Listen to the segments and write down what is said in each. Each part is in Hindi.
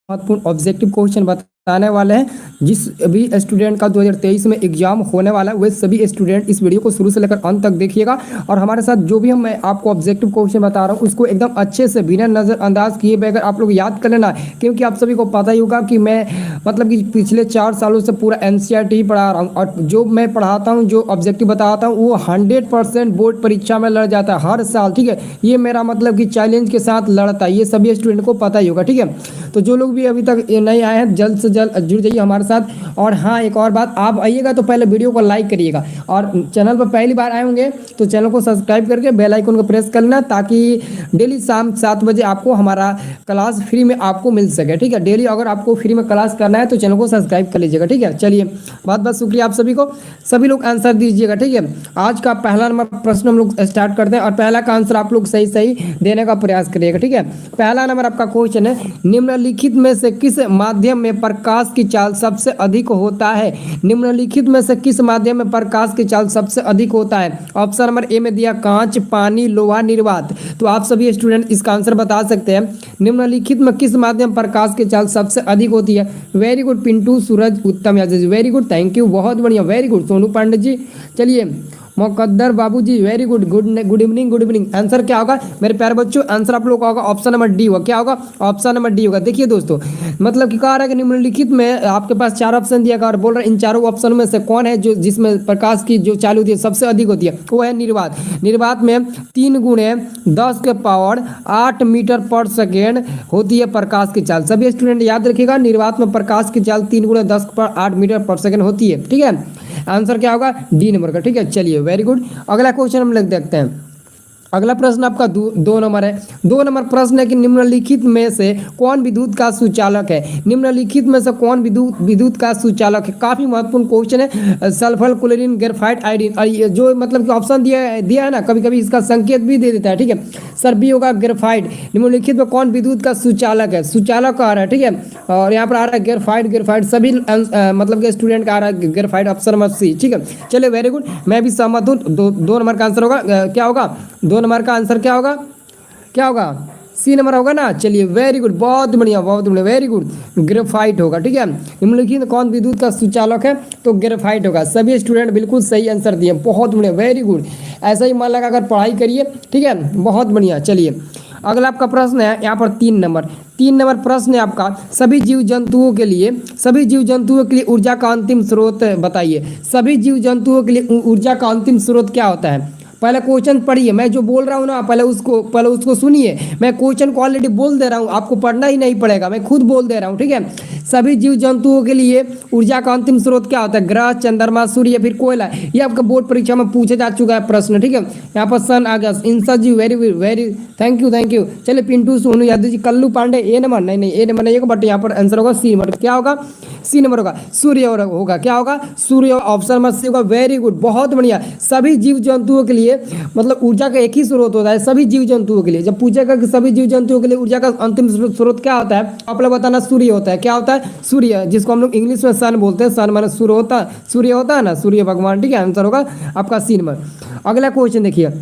महत्वपूर्ण ऑब्जेक्टिव क्वेश्चन बताने वाले हैं। जिस भी स्टूडेंट का 2023 में एग्जाम होने वाला है वे सभी स्टूडेंट इस वीडियो को शुरू से लेकर अंत तक देखिएगा और हमारे साथ जो भी मैं आपको ऑब्जेक्टिव क्वेश्चन बता रहा हूँ उसको एकदम अच्छे से बिना नज़रअंदाज किए बगैर आप लोग याद कर लेना, क्योंकि आप सभी को पता ही होगा कि मैं मतलब कि पिछले 4 सालों से पूरा NCERT पढ़ा रहा हूँ और जो मैं पढ़ाता हूँ, जो ऑब्जेक्टिव बताता हूँ वो 100% बोर्ड परीक्षा में लड़ जाता है हर साल। ठीक है, ये मेरा मतलब कि चैलेंज के साथ लड़ता है, ये सभी स्टूडेंट को पता ही होगा। ठीक है, तो जो लोग भी अभी तक नहीं आए हैं जल्द से जल्द जुड़ जाइए हमारे साथ। और हाँ, एक और बात, आप आइएगा तो पहले वीडियो को लाइक करिएगा और चैनल पर पहली बार आए होंगे तो चैनल को सब्सक्राइब करके बेल आइकन को प्रेस कर लेना, ताकि डेली शाम 7 बजे आपको हमारा क्लास फ्री में आपको मिल सके। ठीक है, डेली अगर आपको फ्री में क्लास करना है तो चैनल को सब्सक्राइब कर लीजिएगा। ठीक है, चलिए बहुत बहुत शुक्रिया आप सभी को। सभी लोग आंसर दीजिएगा। ठीक है, आज का पहला नंबर प्रश्न हम लोग स्टार्ट करते हैं और पहला का आंसर आप लोग सही सही देने का प्रयास करिएगा। ठीक है, पहला नंबर आपका क्वेश्चन है, निम्नलिखित में से किस माध्यम में प्रकाश की चाल सबसे अधिक होता है? निम्नलिखित में से किस माध्यम में प्रकाश की चाल सबसे अधिक होता है? ऑप्शन नंबर ए में दिया कांच, पानी, लोहा, निर्वात। तो आप सभी स्टूडेंट इसका आंसर बता सकते हैं। निम्नलिखित में किस माध्यम प्रकाश की चाल सबसे अधिक होती है? Very good Pintu, Suraj, Uttam Yadav ji, very good, thank you, बहुत बढ़िया, वेरी गुड। सोनू पांडे जी, चलिए Muqaddar Babu ji, very good, good evening, good evening. Answer क्या होगा मेरे प्यारे बच्चों? आंसर आप लोग का होगा ऑप्शन नंबर डी होगा। क्या होगा? ऑप्शन नंबर डी होगा। देखिए दोस्तों, मतलब कि कह रहा है कि निम्नलिखित में आपके पास 4 ऑप्शन दिया गया और बोल रहे हैं इन चारों ऑप्शन में से कौन है जो जिसमें प्रकाश की जो चालू होती है सबसे अधिक होती है? वो है निर्वात। निर्वात में 3 गुणे 10 के पावर 8 मीटर पर सेकेंड होती है प्रकाश की चाल। सभी स्टूडेंट याद रखिएगा, निर्वात में प्रकाश की चाल 3 गुणे 10 पर 8 मीटर पर सेकेंड होती है। ठीक है, आंसर क्या होगा? डी नंबर का। ठीक है, चलिए वेरी गुड। अगला क्वेश्चन हम लोग देखते हैं। अगला प्रश्न आपका 2 नंबर है। 2 नंबर प्रश्न है कि निम्नलिखित में से कौन विद्युत का सुचालक है? निम्नलिखित में से कौन विद्युत का सुचालक है? काफी महत्वपूर्ण क्वेश्चन है। Sulphur, chlorine, graphite, iodine. और ये जो मतलब कि ऑप्शन दिया है ना, कभी कभी इसका संकेत भी दे देता है। ठीक है, सर बी होगा ग्रेफाइट। निम्नलिखित में कौन विद्युत का सुचालक है? सुचालक आ रहा है। ठीक है, और यहाँ पर आ रहा है ग्रेफाइट। सभी मतलब के स्टूडेंट का आ रहा है ग्रेफाइट, ऑप्शन नंबर सी। ठीक है, चलिए वेरी गुड, मैं भी सहमत हूँ। 2 नंबर का आंसर होगा क्या होगा? 2 नंबर का आंसर क्या होगा? क्या होगा? सी नंबर होगा ना। चलिए वेरी गुड, बहुत बढ़िया, वेरी गुड, ग्रेफाइट होगा। ठीक है, निम्नलिखित कौन विद्युत का सुचालक है? तो ग्रेफाइट होगा। सभी स्टूडेंट बिल्कुल सही आंसर दिए, बहुत बढ़िया, वेरी गुड। ऐसा ही मन लगाकर पढ़ाई करिए। ठीक है, बहुत बढ़िया। चलिए अगला आपका प्रश्न है यहाँ पर 3 नंबर प्रश्न है आपका, सभी जीव जंतुओं के लिए ऊर्जा का अंतिम स्रोत बताइए। सभी जीव जंतुओं के लिए ऊर्जा का अंतिम स्रोत क्या होता है? पहले क्वेश्चन पढ़िए, मैं जो बोल रहा हूँ ना पहले उसको सुनिए। मैं क्वेश्चन को ऑलरेडी बोल दे रहा हूँ, आपको पढ़ना ही नहीं पड़ेगा, मैं खुद बोल दे रहा हूँ। ठीक है, सभी जीव जंतुओं के लिए ऊर्जा का अंतिम स्रोत क्या होता है? ग्रह, चंद्रमा, सूर्य या फिर कोयला। ये आपका बोर्ड परीक्षा में पूछा जा चुका है प्रश्न। ठीक है, यहाँ पर सन आ गया, इंसा जी, वेरी थैंक यू। चलिए पिंटू, सोनू यादव जी, कल्लू पांडे, ए नंबर नहीं, ए नंबर नहीं होगा, बट यहाँ पर आंसर होगा सी नंबर। क्या होगा? सी नंबर होगा, सूर्य होगा। क्या होगा? सूर्य, ऑप्शन नंबर सी होगा। वेरी गुड, बहुत बढ़िया। सभी जीव जंतुओं के लिए मतलब ऊर्जा का एक ही स्रोत होता है सभी जीव जंतुओं के लिए। जब पूछेगा कि सभी जीव जंतुओं के लिए ऊर्जा का अंतिम स्रोत क्या होता है, आप लोग बताना सूर्य होता है। क्या होता है? सूर्य, जिसको हम लोग इंग्लिश में सन बोलते हैं। सन माने सूर्य होता है ना, सूर्य भगवान। ठीक है, आंसर होगा आपका सी नंबर। अगला क्वेश्चन देखिए,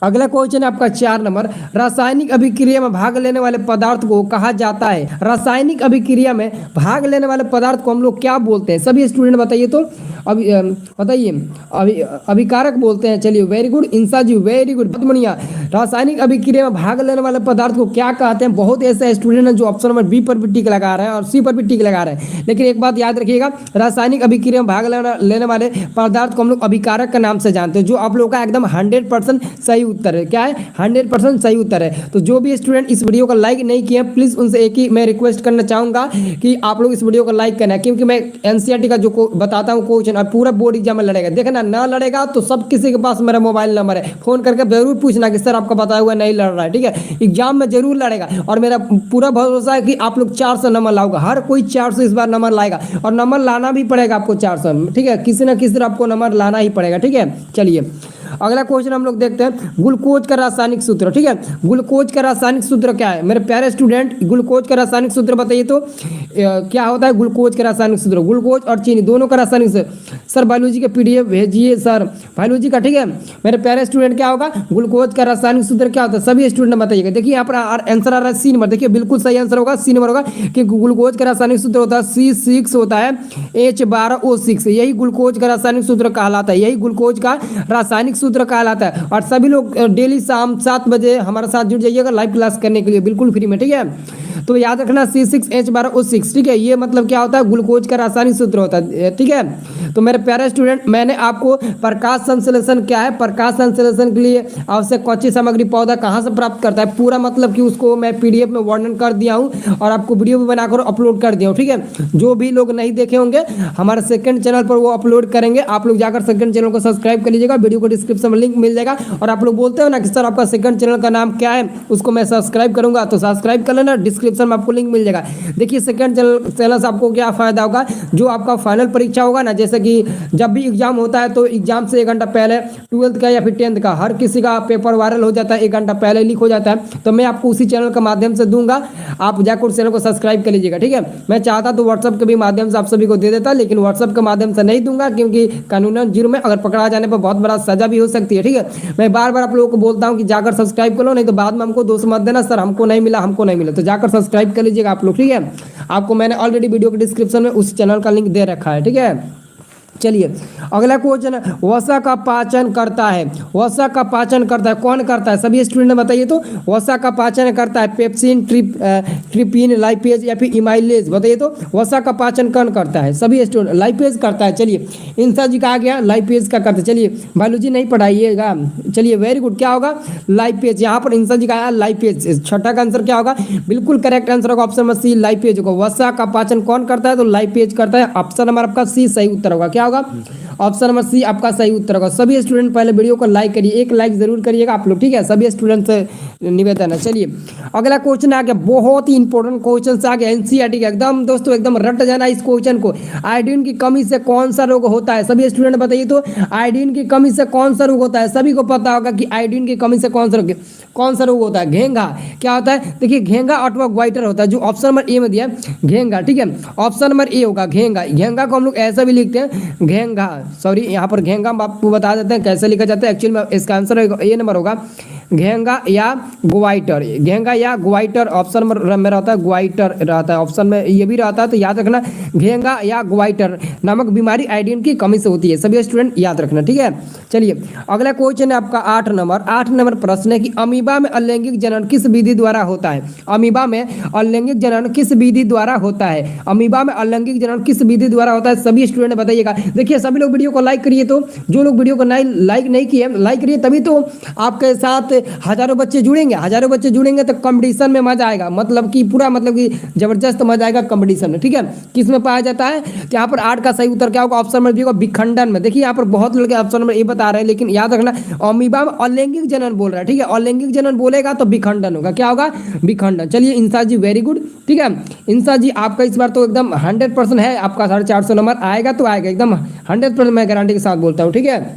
अगला क्वेश्चन है आपका 4 नंबर, रासायनिक अभिक्रिया में भाग लेने वाले पदार्थ को कहा जाता है? रासायनिक अभिक्रिया में भाग लेने वाले पदार्थ को हम लोग क्या बोलते हैं? सभी स्टूडेंट बताइए तो। बताइए, अभिकारक बोलते हैं। चलिए वेरी गुड, इंसा जी, वेरी गुड, बहुत बढ़िया। रासायनिक अभिक्रिया में भाग लेने वाले पदार्थ को क्या कहते हैं? बहुत ऐसे स्टूडेंट हैं जो ऑप्शन नंबर बी पर भी टिक लगा रहे हैं और सी पर भी टिक लगा रहे हैं, लेकिन एक बात याद रखिएगा, रासायनिक अभिक्रिया में भाग लेने वाले पदार्थ को हम लोग अभिकारक के नाम से जानते हैं, जो आप लोग का एकदम 100% सही उत्तर है। क्या है? 100% सही उत्तर है। तो जो भी स्टूडेंट इस वीडियो को लाइक नहीं किए, प्लीज उनसे एक ही मैं रिक्वेस्ट करना चाहूंगा कि आप लोग इस वीडियो को लाइक करना है, क्योंकि मैं NCERT का जो बताता हूँ क्वेश्चन और पूरा बोर्ड एग्जाम में लड़ेगा। देखना, ना लड़ेगा तो सब किसी के पास मेरा मोबाइल नंबर है, फोन करके जरूर पूछना कि सर आपका बताया हुआ नहीं लड़ रहा है। ठीक है, एग्जाम में जरूर लड़ेगा और मेरा पूरा भरोसा है कि आप लोग 400 नंबर लाओगे। हर कोई 400 इस बार नंबर लाएगा और नंबर लाना भी पड़ेगा आपको 400। ठीक है, किसी ना किसी तरह आपको नंबर लाना ही पड़ेगा। ठीक है, चलिए अगला क्वेश्चन हम लोग देखते हैं ग्लूकोज का रासायनिक सूत्र। ठीक है, ग्लूकोज का रासायनिक सूत्र क्या है मेरे प्यारे स्टूडेंट? ग्लूकोज का रासायनिक सूत्र बताइए तो क्या होता है ग्लूकोज का रासायनिक सूत्र? ग्लूकोज और चीनी दोनों का रासायनिक सूत्र। सर बायोलॉजी का पीडीएफ भेजिए सर, बायोलॉजी का। ठीक है मेरे प्यारे स्टूडेंट, क्या होगा ग्लूकोज का रासायनिक सूत्र क्या होता है? सभी स्टूडेंट बताइएगा। देखिए यहाँ पर आंसर आ रहा है सी नंबर। देखिए बिल्कुल सही आंसर होगा सी नंबर होगा कि ग्लूकोज का रासायनिक सूत्र होता है C6 होता है H12O6। यही ग्लूकोज का रासायनिक सूत्र कहलाता है, यही ग्लूकोज का रासायनिक सूत्र कहलाता है। और सभी लोग डेली शाम 7 बजे हमारे साथ जुड़ जाइएगा लाइव क्लास करने के लिए बिल्कुल फ्री में। ठीक है तो याद रखना C6H12O6। ठीक है, ये मतलब क्या होता है ग्लूकोज का रासायनिक सूत्र होता है। ठीक है तो मेरे प्यारे स्टूडेंट, मैंने आपको प्रकाश संश्लेषण क्या है, प्रकाश संश्लेषण के लिए आवश्यक कच्ची सामग्री पौधा कहाँ से प्राप्त करता है, पूरा मतलब कि उसको मैं पीडीएफ में वर्णन कर दिया हूँ और आपको वीडियो भी बनाकर अपलोड कर दिया हूँ। ठीक है, जो भी लोग नहीं देखे होंगे हमारे सेकंड चैनल पर वो अपलोड करेंगे, आप लोग जाकर सेकंड चैनल को सब्सक्राइब कर लीजिएगा, वीडियो को डिस्क्रिप्शन में लिंक मिल जाएगा। और आप लोग बोलते हो ना कि सर आपका सेकंड चैनल का नाम क्या है, उसको मैं सब्सक्राइब करूंगा, तो सब्सक्राइब कर लेना, डिस्क्रिप्शन में आपको लिंक मिल जाएगा। देखिए सेकंड चैनल से आपको क्या फायदा होगा, जो आपका फाइनल परीक्षा होगा ना, जैसे कि जब भी एग्जाम होता है तो एग्जाम से 1 घंटा पहले 12th का या फिर 10th का हर किसी का पेपर वायरल हो जाता है, 1 घंटा पहले लीक हो जाता है, तो मैं आपको उसी चैनल के माध्यम से दूंगा, आप जाकर उस चैनल को सब्सक्राइब कर लीजिएगा। ठीक है, मैं चाहता तो व्हाट्सअप के भी माध्यम से आप सभी को दे देता, लेकिन व्हाट्सअप के माध्यम से नहीं दूंगा क्योंकि कानूनन जुर्म में अगर पकड़ा जाने पर बहुत बड़ा सजा भी हो सकती है। ठीक है, मैं बार बार आप लोगों को बोलता हूँ कि जाकर सब्सक्राइब कर लो, नहीं तो बाद में हमको दोष मत देना सर हमको नहीं मिला हमको नहीं मिला, तो जाकर सब्सक्राइब कर लीजिएगा आप लोग। ठीक है, आपको मैंने ऑलरेडी वीडियो के डिस्क्रिप्शन में उस चैनल का लिंक दे रखा है। ठीक है, चलिए अगला क्वेश्चन है वसा का पाचन करता है, वसा का पाचन करता है कौन करता है? सभी स्टूडेंट बताइए तो वसा का पाचन करता है पेप्सिन, ट्रिप्सिन, लाइपेज या फिर इमाइलेज? बताइए तो वसा का पाचन कौन करता है? सभी स्टूडेंट लाइपेज करता है। चलिए इंसा जी का आ गया लाइपेज का करता है। चलिए बायोलॉजी नहीं पढ़ाइएगा, चलिए वेरी गुड, क्या होगा लाइपेज। यहाँ पर इंसा जी का आया लाइपेज, छठा का आंसर क्या होगा? बिल्कुल करेक्ट आंसर होगा ऑप्शन नंबर सी लाइपेज होगा। वसा का पाचन कौन करता है? तो लाइपेज करता है। ऑप्शन नंबर आपका सी सही उत्तर होगा। क्या होगा? ऑप्शन नंबर सी आपका सही उत्तर होगा। सभी स्टूडेंट पहले वीडियो को लाइक करिए, एक लाइक जरूर करिएगा आप लोग। ठीक है, सभी स्टूडेंट से निवेदन है। चलिए अगला क्वेश्चन आ गया, बहुत ही इंपॉर्टेंट क्वेश्चन आ गया एनसीईआरटी का, एकदम दोस्तों एकदम रट जाना इस क्वेश्चन को। आयोडीन की कमी से कौन सा रोग होता है? सभी स्टूडेंट बताइए तो आयोडीन की कमी से कौन सा रोग होता है? सभी को पता होगा कि आयोडीन की कमी से कौन सा रोग होता है? घेंघा। क्या होता है? देखिए घेंघा अथवा ग्वाइटर होता है, जो ऑप्शन नंबर ए में दिया है घेंघा। ठीक है, ऑप्शन नंबर ए होगा घेंघा। घेंघा को हम लोग ऐसा भी लिखते हैं घेंघा, सॉरी यहाँ पर घेंघा हम आपको बता देते हैं कैसे लिखा जाता है। एक्चुअली में इसका आंसर ए नंबर होगा घेंगा या ग्वाइटर। घेंगा या ग्वाइटर ऑप्शन में रहता है, ग्वाइटर रहता है ऑप्शन में, ये भी रहता है, तो याद रखना घेंगा या ग्वाइटर नामक बीमारी आयोडीन की कमी से होती है। सभी स्टूडेंट याद रखना। ठीक है, चलिए अगला क्वेश्चन है आपका 8 नंबर प्रश्न है कि अमीबा में अलैंगिक जनन किस विधि द्वारा होता है? अमीबा में अलैंगिक जनन किस विधि द्वारा होता है? अमीबा में अलैंगिक जनन किस विधि द्वारा होता है? सभी स्टूडेंट बताइएगा। देखिए सभी लोग वीडियो को लाइक करिए, तो जो लोग वीडियो को लाइक नहीं किए लाइक करिए, तभी तो आपके साथ हजारों बच्चे जुड़ेंगे तो कंपटीशन में मजा आएगा, मतलब कि पूरा मतलब कि जबरदस्त मजा आएगा कंपटीशन में। ठीक है, किस में पाया जाता है? तो यहाँ पर 8 का सही उत्तर क्या होगा? ऑप्शन नंबर बी होगा विखंडन में। देखिए यहाँ पर बहुत लड़के ऑप्शन नंबर ए बता रहे हैं, लेकिन याद रखना अमीबा में अलैंगिक जनन बोल रहा है। ठीक है, अलैंगिक जनन बोलेगा तो विखंडन होगा। क्या होगा? विखंडन। चलिए इंसा जी वेरी गुड। ठीक है इंसा जी, आपका इस बार तो एकदम 100% है, आपका 450 नंबर आएगा तो आएगा, एकदम 100% मैं गारंटी के साथ बोलता हूँ। ठीक है,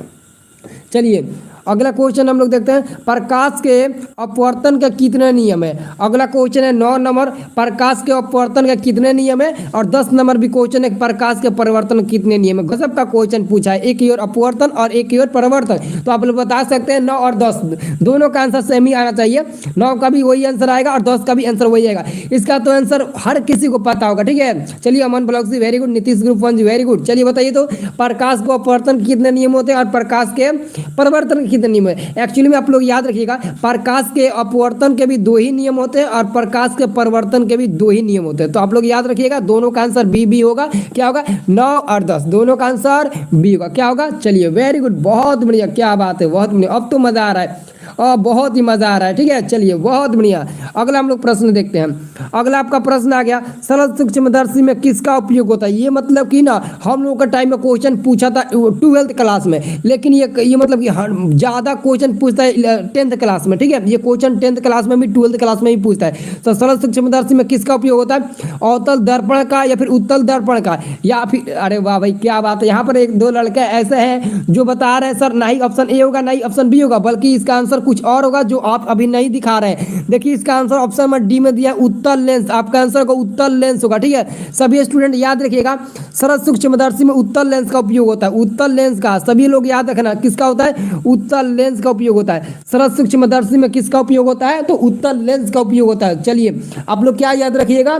चलिए अगला क्वेश्चन हम लोग देखते हैं प्रकाश के अपवर्तन का कितने नियम है? अगला क्वेश्चन है 9 नंबर प्रकाश के अपवर्तन का कितने नियम है, और 10 नंबर भी क्वेश्चन है प्रकाश के परिवर्तन कितने नियम है। गजब का क्वेश्चन पूछा है, एक की ओर अपवर्तन और एक की ओर परिवर्तन। तो आप लोग बता सकते हैं 9 और 10 दोनों का आंसर सेम ही आना चाहिए, 9 का भी वही आंसर आएगा और 10 का भी आंसर वही आएगा। इसका तो आंसर हर किसी को पता होगा। ठीक है, चलिए अमन ब्लॉग जी वेरी गुड, नीतीश ग्रुप 1 जी वेरी गुड। चलिए बताइए तो प्रकाश को अपवर्तन कितने नियम होते हैं और प्रकाश के परिवर्तन कितने नियम है? एक्चुअली में आप लोग याद रखिएगा प्रकाश के अपवर्तन के भी 2 ही नियम होते हैं और प्रकाश के परिवर्तन के भी 2 ही नियम होते हैं। तो आप लोग याद रखिएगा दोनों का आंसर बी होगा। क्या होगा? 9 और 10 दोनों का आंसर बी होगा। क्या होगा? चलिए वेरी गुड, बहुत बढ़िया, क्या बात है, बहुत बढ़िया, अब तो मजा आ रहा है। बहुत ही मजा आ रहा है। ठीक है, चलिए बहुत बढ़िया। अगला हम लोग प्रश्न देखते हैं। अगला आपका प्रश्न आ गया, सरल सूक्ष्मदर्शी में किसका उपयोग होता है। ये मतलब कि ना हम लोग का टाइम में क्वेश्चन पूछा था 12th क्लास में, लेकिन ये मतलब कि ज्यादा क्वेश्चन पूछता है 10th क्लास में। ठीक है, ये क्वेश्चन 10th क्लास में भी 12th क्लास में भी पूछता है। तो सरल सूक्ष्मदर्शी में किसका उपयोग होता है, अवतल दर्पण का या फिर उत्तल दर्पण का, या फिर अरे वाह भाई क्या बात है। यहाँ पर एक दो लड़के ऐसे हैं जो बता रहे हैं सर नहीं ऑप्शन ए होगा नहीं ऑप्शन बी होगा, बल्कि इसका आंसर कुछ और होगा जो आप अभी नहीं दिखा रहे हैं। देखिए इसका आंसर ऑप्शन नंबर डी में दिया उत्तल लेंस, आपका आंसर होगा उत्तल लेंस होगा। ठीक है, सभी स्टूडेंट याद रखिएगा सरल सूक्ष्मदर्शी में उत्तल लेंस का उपयोग होता है। उत्तल लेंस का सभी लोग याद रखना किसका होता है, उत्तल लेंस का उपयोग होता है। सरल सूक्ष्मदर्शी में किसका उपयोग होता है, तो उत्तल लेंस का उपयोग होता है। चलिए आप लोग क्या याद रखिएगा,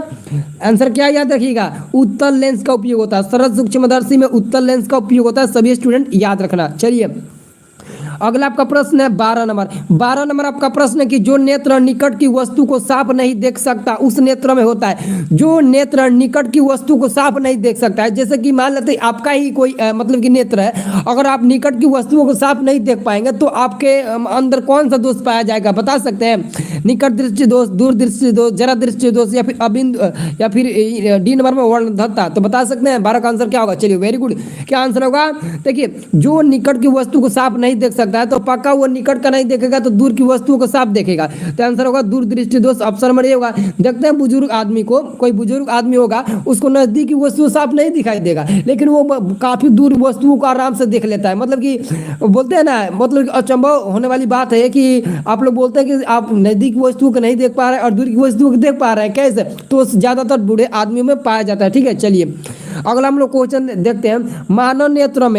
आंसर क्या याद रखिएगा, उत्तल लेंस का उपयोग होता है। सरल सूक्ष्मदर्शी में उत्तल लेंस का उपयोग होता है, सभी स्टूडेंट याद रखना। चलिए अगला आपका प्रश्न है 12 नंबर। 12 नंबर आपका प्रश्न है कि जो नेत्र निकट की वस्तु को साफ नहीं देख सकता उस नेत्र में होता है। जो नेत्र निकट की वस्तु को साफ नहीं देख सकता है, जैसे कि मान लेते आपका ही कोई मतलब कि नेत्र है, अगर आप निकट की वस्तुओं को साफ नहीं देख पाएंगे तो आपके अंदर कौन सा दोष पाया जाएगा, बता सकते हैं। निकट दृष्टि दोष, दूर दृष्टि दोष, जरा दृष्टि दोष, या फिर अबिंद, या फिर डी नंबर में वर्णधत्ता, तो बता सकते हैं 12 का आंसर क्या होगा। चलिए वेरी गुड, क्या आंसर होगा। देखिए जो निकट की वस्तु को साफ नहीं देख सकता है तो पक्का वो निकट का नहीं देखेगा तो दूर की वस्तुओं को साफ देखेगा, तो आंसर होगा दूर दृष्टि दोष, ऑप्शन नंबर ए होगा। देखते हैं बुजुर्ग आदमी को, कोई बुजुर्ग आदमी होगा उसको नजदीक की वस्तु साफ नहीं दिखाई देगा, लेकिन वो काफी दूर वस्तुओं को आराम से देख लेता है। मतलब कि बोलते हैं ना, मतलब अचंभव होने वाली बात है कि आप लोग बोलते हैं कि आप नजदीक वस्तुओं को नहीं देख पा रहे हैं और दूर की वस्तुओं को देख पा रहे हैं, कैसे, तो ज्यादातर बूढ़े आदमियों में पाया जाता है। ठीक है, चलिए अगला हम लोग क्वेश्चन देखते हैं। मानव नेत्र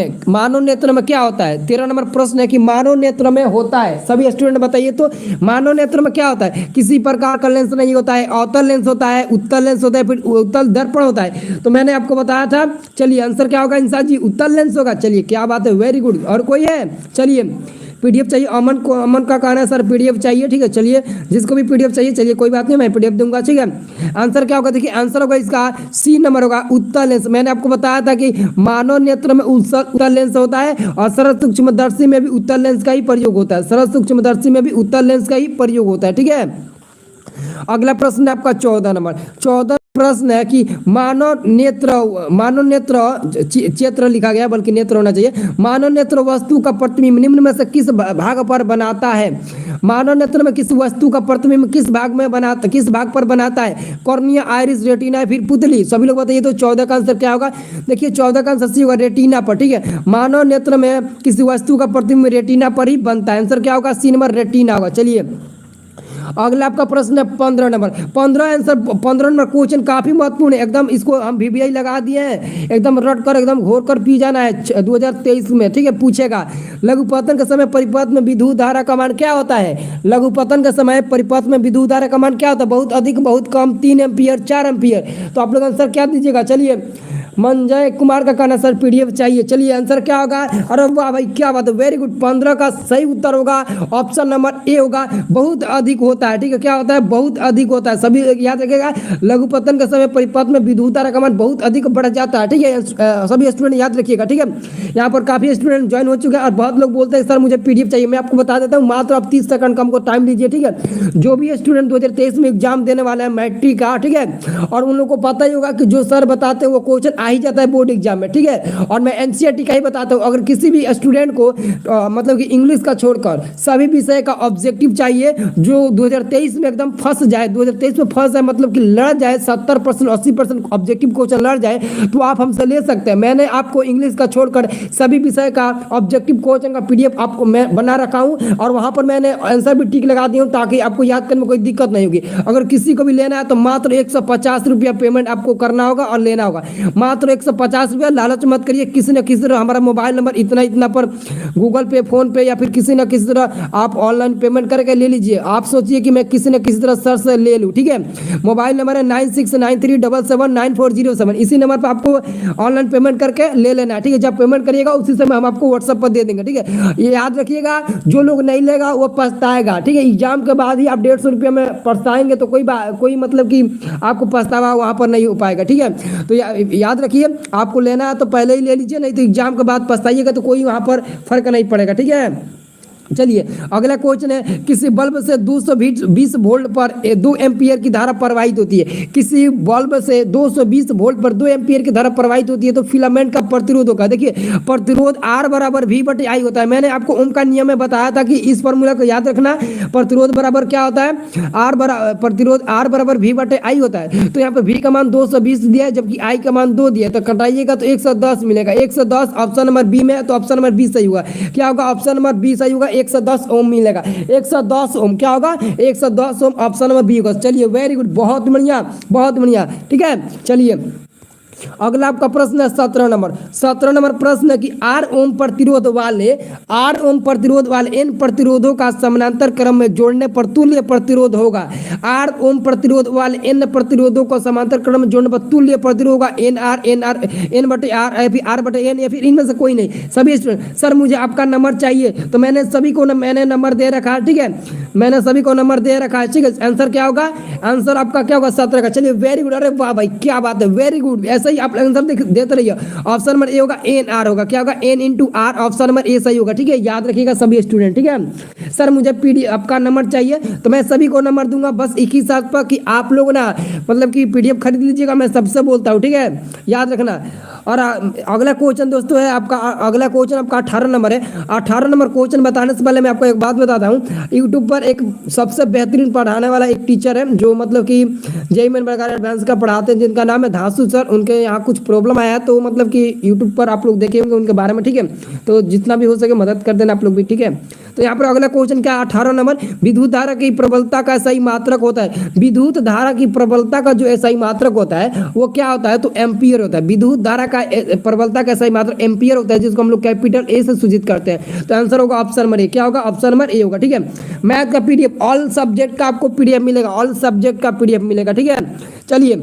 में क्या होता है। 13 नंबर प्रश्न है कि मानव नेत्र में होता है, सभी स्टूडेंट बताइए तो मानव नेत्र में क्या होता है। किसी प्रकार का लेंस नहीं होता है, अवतल लेंस होता है, उत्तल लेंस होता है, फिर उत्तल दर्पण होता है। तो मैंने आपको बताया था। चलिए आंसर क्या होगा इंसान जी, उत्तल लेंस होगा। चलिए क्या बात है, वेरी गुड। और कोई है, चलिए पीडीएफ चाहिए, अमन का कहना है सर पीडीएफ चाहिए। ठीक है, चलिए जिसको भी पीडीएफ चाहिए, चलिए कोई बात नहीं, मैं पीडीएफ दूंगा। ठीक है, आंसर क्या होगा, देखिए आंसर होगा इसका सी नंबर होगा उत्तल लेंस। मैंने आपको बताया था कि मानव नेत्र में उत्तल लेंस होता है और सरल सूक्ष्मदर्शी में भी उत्तल लेंस का ही प्रयोग होता है। सरल सूक्ष्मदर्शी में भी उत्तल लेंस का ही प्रयोग होता है। ठीक है, अगला प्रश्न है आपका 14 नंबर। 14 प्रश्न है कि मानव नेत्र क्षेत्र लिखा गया, बल्कि नेत्र होना चाहिए। मानव नेत्र वस्तु का प्रतिबिंब निम्न में से किस भाग पर बनाता है। मानव नेत्र में किस वस्तु का प्रतिबिंब किस भाग पर बनाता है। कॉर्निया, आइरिस, रेटिना, फिर पुतली, सभी लोग बताइए तो 14 का आंसर क्या होगा। देखिए 14 का आंसर सी होगा रेटिना पर। ठीक है, मानव नेत्र में किसी वस्तु का प्रतिबिंब रेटिना पर ही बनता है, आंसर क्या होगा, सी नंबर रेटिना होगा। चलिए अगला आपका प्रश्न है 15 नंबर। 15 नंबर क्वेश्चन काफी महत्वपूर्ण है एकदम, इसको हम वीवीआई लगा दिए हैं, एकदम रट कर एकदम घोर कर पी जाना है 2023 में। ठीक है, पूछेगा लघुपतन के समय परिपथ में विद्युत धारा का मान क्या होता है। लघुपतन के समय परिपथ में विद्युत धारा का मान क्या होता है, बहुत अधिक, बहुत कम, 3 एम्पियर, 4 एम्पियर। तो आप लोग आंसर क्या दीजिएगा। चलिए मंजय कुमार का कहना सर पीडीएफ चाहिए। चलिए आंसर क्या होगा, अरे वाह भाई क्या बात है, वेरी गुड। 15 का सही उत्तर होगा ऑप्शन नंबर ए होगा, बहुत अधिक होता है। ठीक है, क्या होता है, बहुत अधिक होता है। सभी याद रखिएगा लघुपतन के समय परिपथ में विद्युत धारा का मान बहुत अधिक बढ़ जाता है। ठीक है, सभी स्टूडेंट याद रखिएगा। ठीक है, यहाँ पर काफी स्टूडेंट ज्वाइन हो चुके हैं और बहुत लोग बोलते हैं सर मुझे पीडीएफ चाहिए। मैं आपको बता देता हूँ, मात्र आप 30 सेकंड का हमको टाइम दीजिए। ठीक है, जो भी स्टूडेंट 2023 में एग्जाम देने वाला है मैट्रिक का, ठीक है, और उन लोगों को पता ही होगा कि जो सर बताते हैं वो क्वेश्चन आ ही जाता है बोर्ड एग्जाम में। ठीक है, और मैं एनसीईआरटी का ही बताता हूँ। अगर किसी भी स्टूडेंट को मतलब कि इंग्लिश का छोड़कर सभी विषय का ऑब्जेक्टिव चाहिए जो 2023 में एकदम फंस जाए, 2023 में फंस जाए, मतलब कि लड़ जाए, 70% 80% ऑब्जेक्टिव क्वेश्चन लड़ जाए, तो आप हमसे ले सकते हैं। मैंने आपको इंग्लिश का छोड़कर सभी विषय का ऑब्जेक्टिव क्वेश्चन का पीडीएफ आपको मैं बना रखा हूँ और वहां पर मैंने आंसर भी टिक लगा दी हूँ ताकि आपको याद करने में कोई दिक्कत नहीं होगी। अगर किसी को भी लेना है तो मात्र 150 रुपया पेमेंट आपको करना होगा और लेना होगा, मात्र 150 रुपया। लालच मत करिए, किसी न किसी तरह हमारा मोबाइल नंबर इतना पर गूगल पे, फोन पे या फिर किसी न किसी तरह आप ऑनलाइन पेमेंट करके ले लीजिए। आप सोचिए कि मैं किसी न किसी तरह सर से ले लूँ। ठीक है, मोबाइल नंबर है 9693779407। इसी नंबर पर आपको ऑनलाइन पेमेंट करके ले लेना है। ठीक है, जब पेमेंट करिएगा उसी समय हम आपको व्हाट्सएप पर दे देंगे। ठीक है, ये याद रखिएगा, जो लोग नहीं लेगा वो पछताएगा। ठीक है, एग्जाम के बाद ही आप 150 रुपया में पछताएंगे तो कोई मतलब कि आपको पछतावा वहां पर नहीं हो पाएगा। ठीक है, तो याद रखिए, आपको लेना है तो पहले ही ले लीजिए, नहीं तो एग्जाम के बाद पछताइएगा तो कोई वहां पर फर्क नहीं पड़ेगा। ठीक है, चलिए अगला क्वेश्चन है, किसी बल्ब से 220 वोल्ट पर 2 एम्पियर की धारा प्रवाहित होती है। किसी बल्ब से 220 वोल्ट पर 2 एम्पियर की धारा प्रवाहित होती है तो फिलामेंट का प्रतिरोध होगा। देखिए प्रतिरोध R बराबर V बटे I होता है। मैंने आपको ओम का नियम में बताया था कि इस फॉर्मूला को याद रखना। प्रतिरोध बराबर क्या होता है, प्रतिरोध R बराबर V बटे I होता है। तो यहाँ पे V का मान 220 दिया है, जबकि I का मान 2 दिया है, तो कटाइएगा तो 110 मिलेगा। 110 ऑप्शन नंबर बी में है, तो ऑप्शन नंबर बी सही होगा। क्या होगा, ऑप्शन नंबर बी सही होगा। 110 ओम मिलेगा। 110 ओम क्या होगा, 110 ओम ऑप्शन नंबर बी होगा। चलिए वेरी गुड, बहुत बढ़िया बहुत बढ़िया। ठीक है, चलिए अगला आपका प्रश्न है 17 नंबर प्रश्न है कि R ओम प्रतिरोध वाले n प्रतिरोधों का समानांतर क्रम में जोड़ने पर तुल्य प्रतिरोध होगा। R ओम प्रतिरोध वाले n प्रतिरोधों को समानांतर क्रम में जोड़ने पर तुल्य प्रतिरोध होगा। n बटे R या फिर R बटे n या फिर इनमें से कोई नहीं। सभी स्टूडेंट, सर मुझे आपका नंबर चाहिए, तो मैंने सभी को मैंने नंबर दे रखा है। ठीक है, मैंने सभी को नंबर दे रखा है। ठीक है, आंसर क्या होगा, आंसर आपका क्या होगा, 17 का। चलिए वेरी गुड, अरे वाह भाई क्या बात है, वेरी गुड। ऐसा ही आप आंसर देते रहिए। ऑप्शन नंबर ए होगा NR होगा। क्या होगा, N into R, option number A सही होगा। ठीक है, याद रखिएगा सभी स्टूडेंट। ठीक है सर, मुझे PDF आपका नंबर चाहिए, तो मैं सभी को नंबर दूंगा, बस एक ही साथ पर कि आप लोग ना मतलब कि PDF खरीद लीजिएगा। मैं सबसे बोलता हूँ, ठीक है, याद रखना। और अगला क्वेश्चन दोस्तों है आपका, अगला क्वेश्चन आपका 18 नंबर है। 18 नंबर क्वेश्चन बताने से पहले मैं आपको एक बात बताता हूँ। यूट्यूब पर एक सबसे बेहतरीन पढ़ाने वाला एक टीचर है, जो मतलब कि जेईई मेन वगैरह एडवांस का पढ़ाते हैं, जिनका नाम है धासु सर। उनके यहाँ कुछ प्रॉब्लम आया, तो मतलब कि यूट्यूब पर आप लोग देखे होंगे उनके बारे में। ठीक है, तो जितना भी हो सके मदद कर देना आप लोग भी। ठीक है, तो यहाँ पर अगला क्वेश्चन क्या है, 18 नंबर, विद्युत धारा की प्रबलता का सही मात्रक होता है। विद्युत धारा की प्रबलता का जो सही मात्रक होता है वो क्या होता है, तो एम्पियर होता है। विद्युत धारा का प्रबलता का सही मात्रक एम्पियर होता है, जिसको हम लोग कैपिटल ए से सूचित करते हैं। तो आंसर होगा ऑप्शन नंबर ए। क्या होगा, ऑप्शन नंबर ए होगा। ठीक है, मैथ का PDF ऑल सब्जेक्ट का आपको PDF मिलेगा, ऑल सब्जेक्ट का PDF मिलेगा। ठीक है, चलिए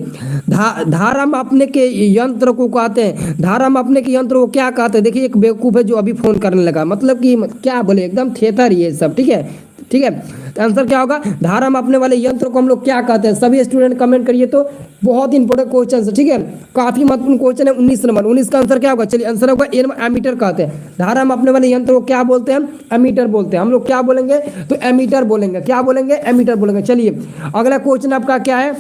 धारा मापने के यंत्र को कहते हैं, धारा मापने के यंत्र को क्या कहते हैं। देखिए एक बेवकूफ है जो अभी फोन करने लगा, मतलब कि क्या बोले, एकदम थेतर ही है सब। ठीक है, ठीक है, तो आंसर क्या होगा, धारा मापने वाले यंत्र को हम लोग क्या कहते हैं। सभी स्टूडेंट कमेंट करिए, तो बहुत इंपॉर्टेंट क्वेश्चन है। ठीक है, काफी महत्वपूर्ण क्वेश्चन है। 19 नंबर, 19 का आंसर क्या होगा, चलिए आंसर होगा एमीटर कहते हैं। धारा मापने वाले यंत्र को क्या बोलते हैं, एमीटर बोलते हैं। हम लोग क्या बोलेंगे, तो एमीटर बोलेंगे। क्या बोलेंगे, एमीटर बोलेंगे। चलिए अगला क्वेश्चन आपका क्या है,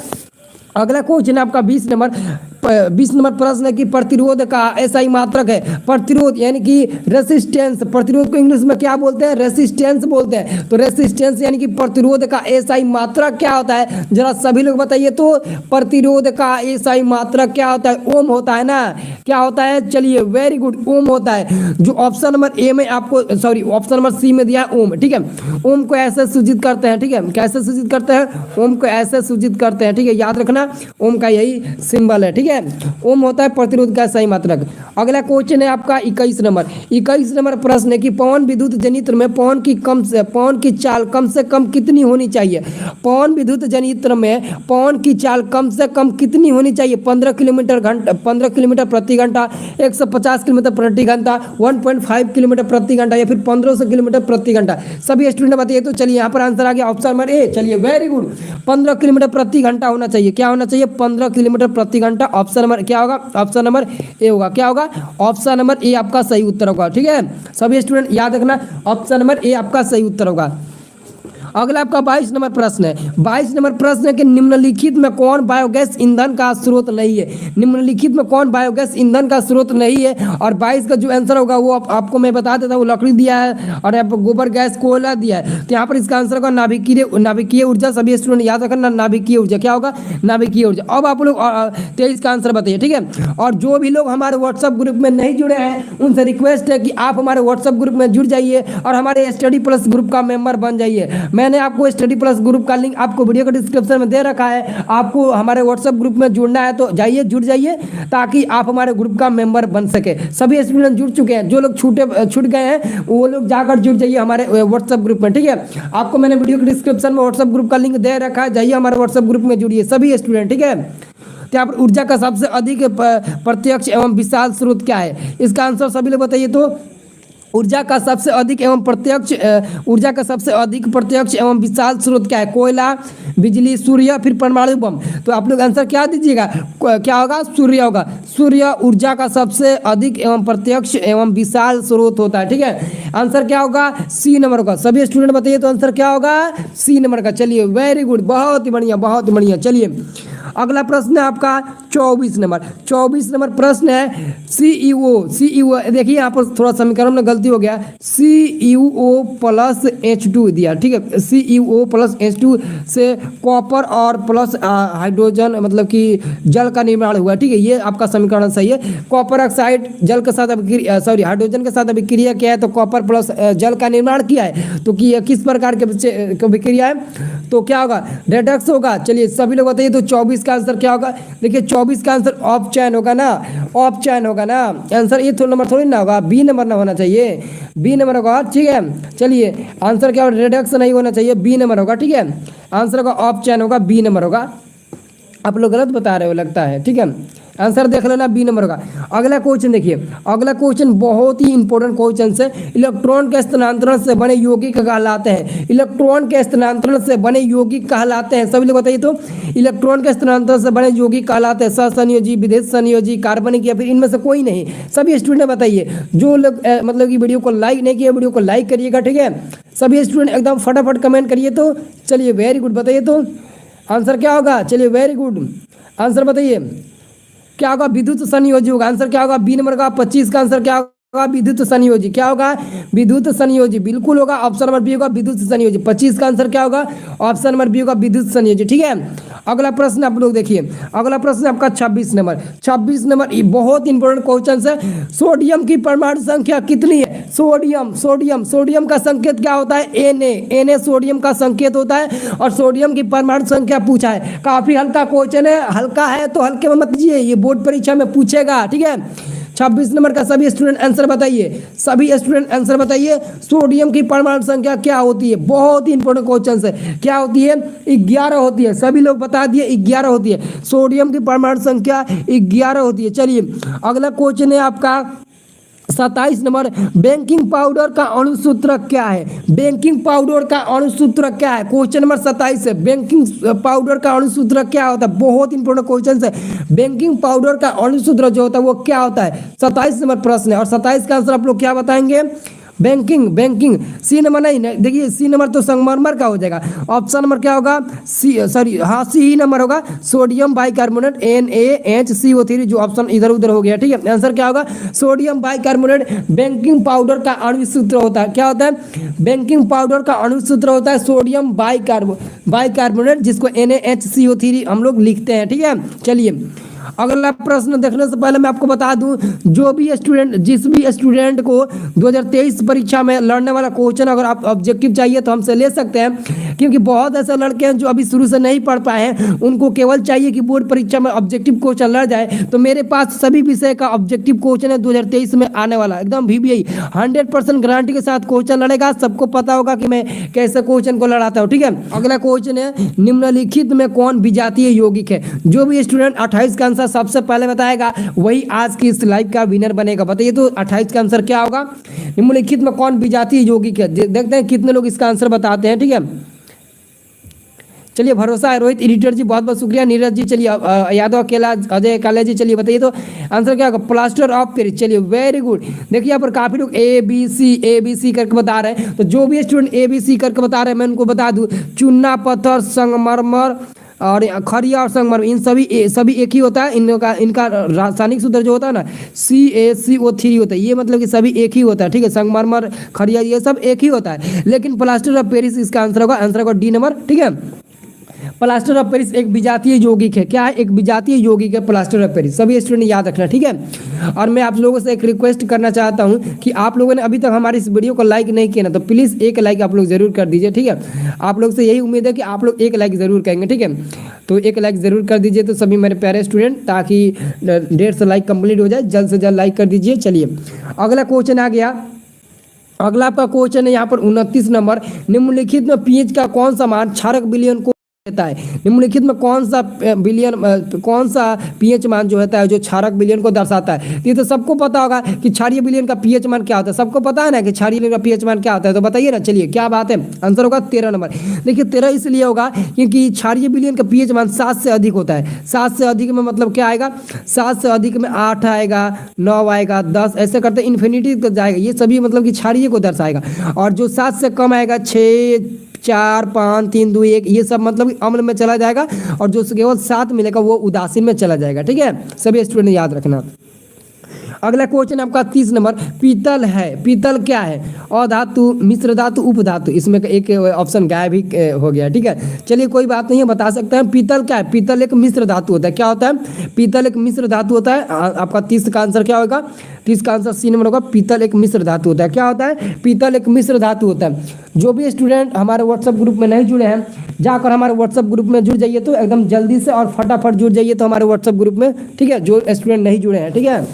अगला क्वेश्चन आपका 20 नंबर प्रश्न है कि प्रतिरोध का SI मात्रक है। प्रतिरोध यानी कि रेसिस्टेंस, प्रतिरोध को इंग्लिश में क्या बोलते हैं, रेसिस्टेंस बोलते हैं। तो रेसिस्टेंस यानी कि प्रतिरोध का SI मात्रक क्या होता है, जरा सभी लोग बताइए। तो प्रतिरोध का SI मात्रक क्या होता है, ओम होता है ना, क्या होता है, चलिए वेरी गुड, ओम होता है। जो ऑप्शन नंबर ए में आपको, सॉरी ऑप्शन नंबर सी में दिया है ओम। ठीक है, ओम को ऐसे सूचित करते हैं। ठीक है, कैसे सूचित करते हैं, ओम को ऐसे सूचित करते हैं। ठीक है, याद रखना ओम का यही सिंबल है। ठीक है, ओम होता है प्रतिरोध का सही मात्रक। अगला क्वेश्चन है आपका 21 नंबर। 21 नंबर प्रश्न है कि पवन विद्युत जनित्र में पवन की चाल कम से कम कितनी होनी चाहिए। पवन विद्युत जनित्र में पवन की चाल कम से कम कितनी होनी चाहिए। 15 किलोमीटर प्रति घंटा, 150 किलोमीटर प्रति घंटा, 1.5 किलोमीटर प्रति घंटा, या फिर 1500 किलोमीटर प्रति घंटा। सभी स्टूडेंट बताइए। तो चलिए यहाँ पर आंसर आ गया ऑप्शन नंबर ए। चलिए वेरी गुड, 15 किलोमीटर प्रति घंटा होना चाहिए। क्या होना चाहिए, 15 किलोमीटर प्रति घंटा। ऑप्शन नंबर क्या होगा, ऑप्शन नंबर ए होगा। क्या होगा, ऑप्शन नंबर ए आपका सही उत्तर होगा। ठीक है, सभी स्टूडेंट याद रखना, ऑप्शन नंबर ए आपका सही उत्तर होगा। अगला आपका 22 नंबर प्रश्न है। 22 नंबर प्रश्न है कि निम्नलिखित में कौन बायोगैस ईंधन का स्रोत नहीं है। निम्नलिखित में कौन बायोगैस ईंधन का स्रोत नहीं है। और 22 का जो आंसर होगा वो आपको मैं बता देता हूँ। लकड़ी दिया है और आपको गोबर गैस कोयला दिया है, तो यहाँ पर इसका आंसर होगा नाभिकीय ऊर्जा। सभी स्टूडेंट याद रखना, नाभिकीय ऊर्जा। क्या होगा, नाभिकीय ऊर्जा। अब आप लोग 23 का आंसर बताइए। ठीक है, और जो भी लोग हमारे व्हाट्सएप ग्रुप में नहीं जुड़े हैं उनसे रिक्वेस्ट है कि आप हमारे व्हाट्सएप ग्रुप में जुड़ जाइए और हमारे स्टडी प्लस ग्रुप का मेंबर बन जाइए। मैंने आपको स्टडी प्लस ग्रुप का लिंक आपको वीडियो के डिस्क्रिप्शन में दे रखा है। आपको हमारे व्हाट्सएप ग्रुप में जुड़ना है तो जाइए, जुड़ जाइए, ताकि आप हमारे ग्रुप का मेंबर बन सके। सभी स्टूडेंट जुड़ चुके हैं, जो लोग छूट गए हैं वो लोग जाकर जुड़ जाइए हमारे व्हाट्सएप ग्रुप में। ठीक है, आपको मैंने वीडियो के डिस्क्रिप्शन में व्हाट्सएप ग्रुप का लिंक दे रखा है, जाइए हमारे व्हाट्सएप ग्रुप में जुड़िए सभी स्टूडेंट। ठीक है, तो यहाँ पर ऊर्जा का सबसे अधिक प्रत्यक्ष एवं विशाल स्रोत क्या है, इसका आंसर सभी लोग बताइए। तो ऊर्जा का सबसे अधिक प्रत्यक्ष एवं विशाल स्रोत क्या है, कोयला, बिजली, सूर्य, फिर परमाणु बम। तो आप लोग आंसर क्या दीजिएगा, क्या होगा, सूर्य होगा। सूर्य ऊर्जा का सबसे अधिक एवं प्रत्यक्ष एवं विशाल स्रोत होता है। ठीक है, आंसर क्या होगा? सी नंबर का। सभी स्टूडेंट बताइए तो आंसर क्या होगा? सी नंबर का। चलिए वेरी गुड, बहुत ही बढ़िया, बहुत ही बढ़िया। चलिए अगला प्रश्न है आपका 24 नंबर। 24 नंबर प्रश्न है सीईओ देखिए यहाँ पर थोड़ा समीकरण में गलती हो गया, CuO प्लस H2 दिया, ठीक है। CuO प्लस H2 से कॉपर और प्लस हाइड्रोजन मतलब कि जल का निर्माण हुआ, ठीक है। ये आपका समीकरण सही है। कॉपर ऑक्साइड जल के साथ हाइड्रोजन के साथ अभिक्रिया किया है तो कॉपर प्लस जल का निर्माण किया है, तो कि किस प्रकार के अभिक्रिया है? तो क्या होगा? रेडक्स होगा। चलिए सभी लोग बताइए तो 24 का आंसर क्या होगा? देखिए 24 का आंसर ऑफ चैन होगा ना, ऑफ चैन होगा ना आंसर। ये नंबर थोड़ी ना होगा, बी नंबर ना होना चाहिए, बी नंबर होगा, ठीक है। चलिए आंसर क्या होगा? रेडक्स नहीं होना चाहिए, बी नंबर होगा, ठीक है। आंसर होगा ऑफ चैन होगा, बी नंबर होगा। आप लोग गलत बता रहे हो लगता है, ठीक है। आंसर देख लेना, बी नंबर का। अगला क्वेश्चन देखिए, अगला क्वेश्चन बहुत ही इंपॉर्टेंट क्वेश्चन है। इलेक्ट्रॉन के स्थानांतरण से बने यौगिक कहलाते हैं। इलेक्ट्रॉन के स्थानांतरण से बने यौगिक कहलाते हैं। सभी लोग बताइए तो इलेक्ट्रॉन के स्थानांतरण से बने यौगिक कहलाते हैं सहसंयोजी, विदेश संयोजी, कार्बनिक या फिर इनमें से कोई नहीं। सभी स्टूडेंट बताइए। जो लोग मतलब कि वीडियो को लाइक नहीं किया, वीडियो को लाइक करिएगा, ठीक है। सभी स्टूडेंट एकदम फटाफट कमेंट करिए तो। चलिए वेरी गुड, बताइए तो आंसर क्या होगा? चलिए वेरी गुड, आंसर बताइए क्या होगा? विद्युत संयोजी होगा। आंसर क्या होगा? बी नंबर का। 25 का आंसर क्या होगा? विद्युत संयोजी। क्या होगा? विद्युत संयोजी बिल्कुल होगा। ऑप्शन नंबर बी होगा विद्युत संयोजी। 25 का आंसर क्या होगा? ऑप्शन नंबर बी होगा विद्युत संयोजी, ठीक है। अगला प्रश्न आप लोग देखिए, अगला प्रश्न आपका 26 नंबर। 26 नंबर बहुत इंपॉर्टेंट क्वेश्चन है। सोडियम की परमाणु संख्या कितनी है? सोडियम का संकेत क्या होता है? Na सोडियम का संकेत होता है और सोडियम की परमाणु संख्या पूछा है। काफी हल्का क्वेश्चन है, हल्का है तो हल्के में मत लीजिए, ये बोर्ड परीक्षा में पूछेगा, ठीक है। 26 नंबर का सभी स्टूडेंट आंसर बताइए, सभी स्टूडेंट आंसर बताइए। सोडियम की परमाणु संख्या क्या होती है? बहुत ही इंपॉर्टेंट क्वेश्चन है। क्या होती है? 11 होती है। सभी लोग बता दिए 11 होती है। सोडियम की परमाणु संख्या 11 होती है। चलिए अगला क्वेश्चन है आपका 27 नंबर। बेकिंग पाउडर का अणुसूत्र क्या है? बेकिंग पाउडर का अणुसूत्र क्या है? क्वेश्चन नंबर 27 है। बेकिंग पाउडर का अणुसूत्र क्या होता है? बहुत इंपॉर्टेंट क्वेश्चन है। बेकिंग पाउडर का अणुसूत्र जो होता है वो क्या होता है? 27 नंबर प्रश्न है और 27 का आंसर आप लोग क्या बताएंगे? बैंकिंग। सी नंबर नहीं, देखिए सी नंबर तो संगमरमर का हो जाएगा। ऑप्शन नंबर क्या होगा? सी नंबर होगा सोडियम बाइकार्बोनेट NaHCO3, जो ऑप्शन इधर उधर हो गया, ठीक है। आंसर क्या होगा? सोडियम बाइकार्बोनेट बेकिंग पाउडर का अणुसूत्र होता है। क्या होता है? बेकिंग पाउडर का अणुसूत्र होता है सोडियम बाइकार्बोनेट, जिसको NaHCO3 हम लोग लिखते हैं, ठीक है। चलिए अगला प्रश्न देखने से पहले मैं आपको बता दूं, जिस भी स्टूडेंट को 2023 परीक्षा में लड़ने वाला क्वेश्चन अगर आप ऑब्जेक्टिव चाहिए तो हमसे ले सकते हैं, क्योंकि बहुत ऐसे लड़के हैं जो अभी शुरू से नहीं पढ़ पाए हैं, उनको केवल चाहिए कि बोर्ड परीक्षा में ऑब्जेक्टिव क्वेश्चन लड़ जाए। तो मेरे पास सभी विषय का ऑब्जेक्टिव क्वेश्चन है 2023 में आने वाला, एकदम VBI 100% गारंटी के साथ क्वेश्चन लड़ेगा। सबको पता होगा कि मैं कैसे क्वेश्चन को लड़ाता हूँ, ठीक है। अगला क्वेश्चन है, निम्नलिखित में कौन विजातीय यौगिक है? जो भी स्टूडेंट 28 का आंसर सबसे पहले बताएगा वही आज की इस लाइव का विनर बनेगा। बताइए तो 28 का आंसर क्या होगा? निम्नलिखित में कौन विजातीय यौगिक है? देखते हैं कितने लोग इसका आंसर बताते हैं, ठीक है। चलिए भरोसा है। रोहित एडिटर जी बहुत बहुत शुक्रिया। नीरज जी, चलिए यादव अकेला, अजय काले जी, चलिए बताइए तो आंसर क्या होगा? Plaster of Paris. चलिए वेरी गुड। देखिए यहाँ पर काफी लोग ABC करके बता रहे हैं, तो जो भी स्टूडेंट ABC करके बता रहे हैं मैं उनको बता दूं, चूना पत्थर, संगमरमर और खरिया और संगमरमर, इन सभी एक ही होता है। इनका रासायनिक सूत्र जो होता है ना CaCO3 होता है। ये मतलब कि सभी एक ही होता है, ठीक है। संगमरमर, खरिया, ये सब एक ही होता है। लेकिन प्लास्टर ऑफ पेरिस इसका आंसर होगा। आंसर होगा डी नंबर, ठीक है। प्लास्टर ऑफ पेरिस एक विजातीय यौगिक है। क्या है? एक विजातीय यौगिक है प्लास्टर ऑफ पेरिस। सभी स्टूडेंट याद रखना, ठीक है। और मैं आप लोगों से एक रिक्वेस्ट करना चाहता हूं कि आप लोगों ने अभी तक हमारी इस वीडियो को लाइक नहीं किया ना, तो प्लीज़ एक लाइक आप लोग जरूर कर दीजिए, ठीक है। आप लोग से यही उम्मीद है कि आप लोग एक लाइक जरूर करेंगे, ठीक है। तो एक लाइक जरूर कर दीजिए तो सभी मेरे प्यारे स्टूडेंट, ताकि 150 लाइक कंप्लीट हो जाए। जल्द से जल्द लाइक कर दीजिए। चलिए अगला क्वेश्चन आ गया। अगला आपका क्वेश्चन है यहाँ पर 29 नंबर। निम्नलिखित में पीएच का कौन सा मान क्षारक विलयन को देता है। निम्नलिखित में कौन सा बिलियन कौन सा पीएच मान जो होता है जो क्षारक विलयन को दर्शाता है। ये तो सबको पता होगा कि क्षारीय विलयन का पीएच मान क्या होता है, सबको पता है ना कि क्षारीय विलयन का पीएच मान क्या होता है। तो बताइए ना, चलिए क्या बात है। आंसर होगा 13 नंबर। देखिए 13 इसलिए होगा क्योंकि क्षारीय विलयन का पीएच मान 7 से अधिक होता है। 7 से अधिक में मतलब क्या आएगा, 7 से अधिक में 8 आएगा, 9 आएगा, 10 ऐसे करते इन्फिनिटी तक जाएगा। ये सभी मतलब कि क्षारीय को दर्शाएगा। और जो 7 से कम आएगा 6, 4, 5, 3, 2, 1 ये सब मतलब कि अम्ल में चला जाएगा। और जो केवल 7 मिलेगा वो उदासीन में चला जाएगा। ठीक है, सभी स्टूडेंट याद रखना। अगला क्वेश्चन आपका 30 नंबर। पीतल है, पीतल क्या है? अधातु, मिश्र धातु, उपधातु। इसमें एक ऑप्शन गायब ही हो गया। ठीक है, चलिए कोई बात नहीं है, बता सकते हैं। पीतल क्या है? पीतल एक मिश्र धातु होता है। क्या होता है? पीतल एक मिश्र धातु होता है। आपका 30 का आंसर क्या होगा? 30 का आंसर सी नंबर होगा। पीतल एक मिश्र धातु होता है। क्या होता है? पीतल एक मिश्र धातु होता है। जो भी स्टूडेंट हमारे व्हाट्सएप ग्रुप में नहीं जुड़े हैं, जाकर हमारे व्हाट्सएप ग्रुप में जुड़ जाइए तो एकदम जल्दी से और फटाफट जुड़ जाइए तो हमारे व्हाट्सएप ग्रुप में। ठीक है, जो स्टूडेंट नहीं जुड़े हैं। ठीक है,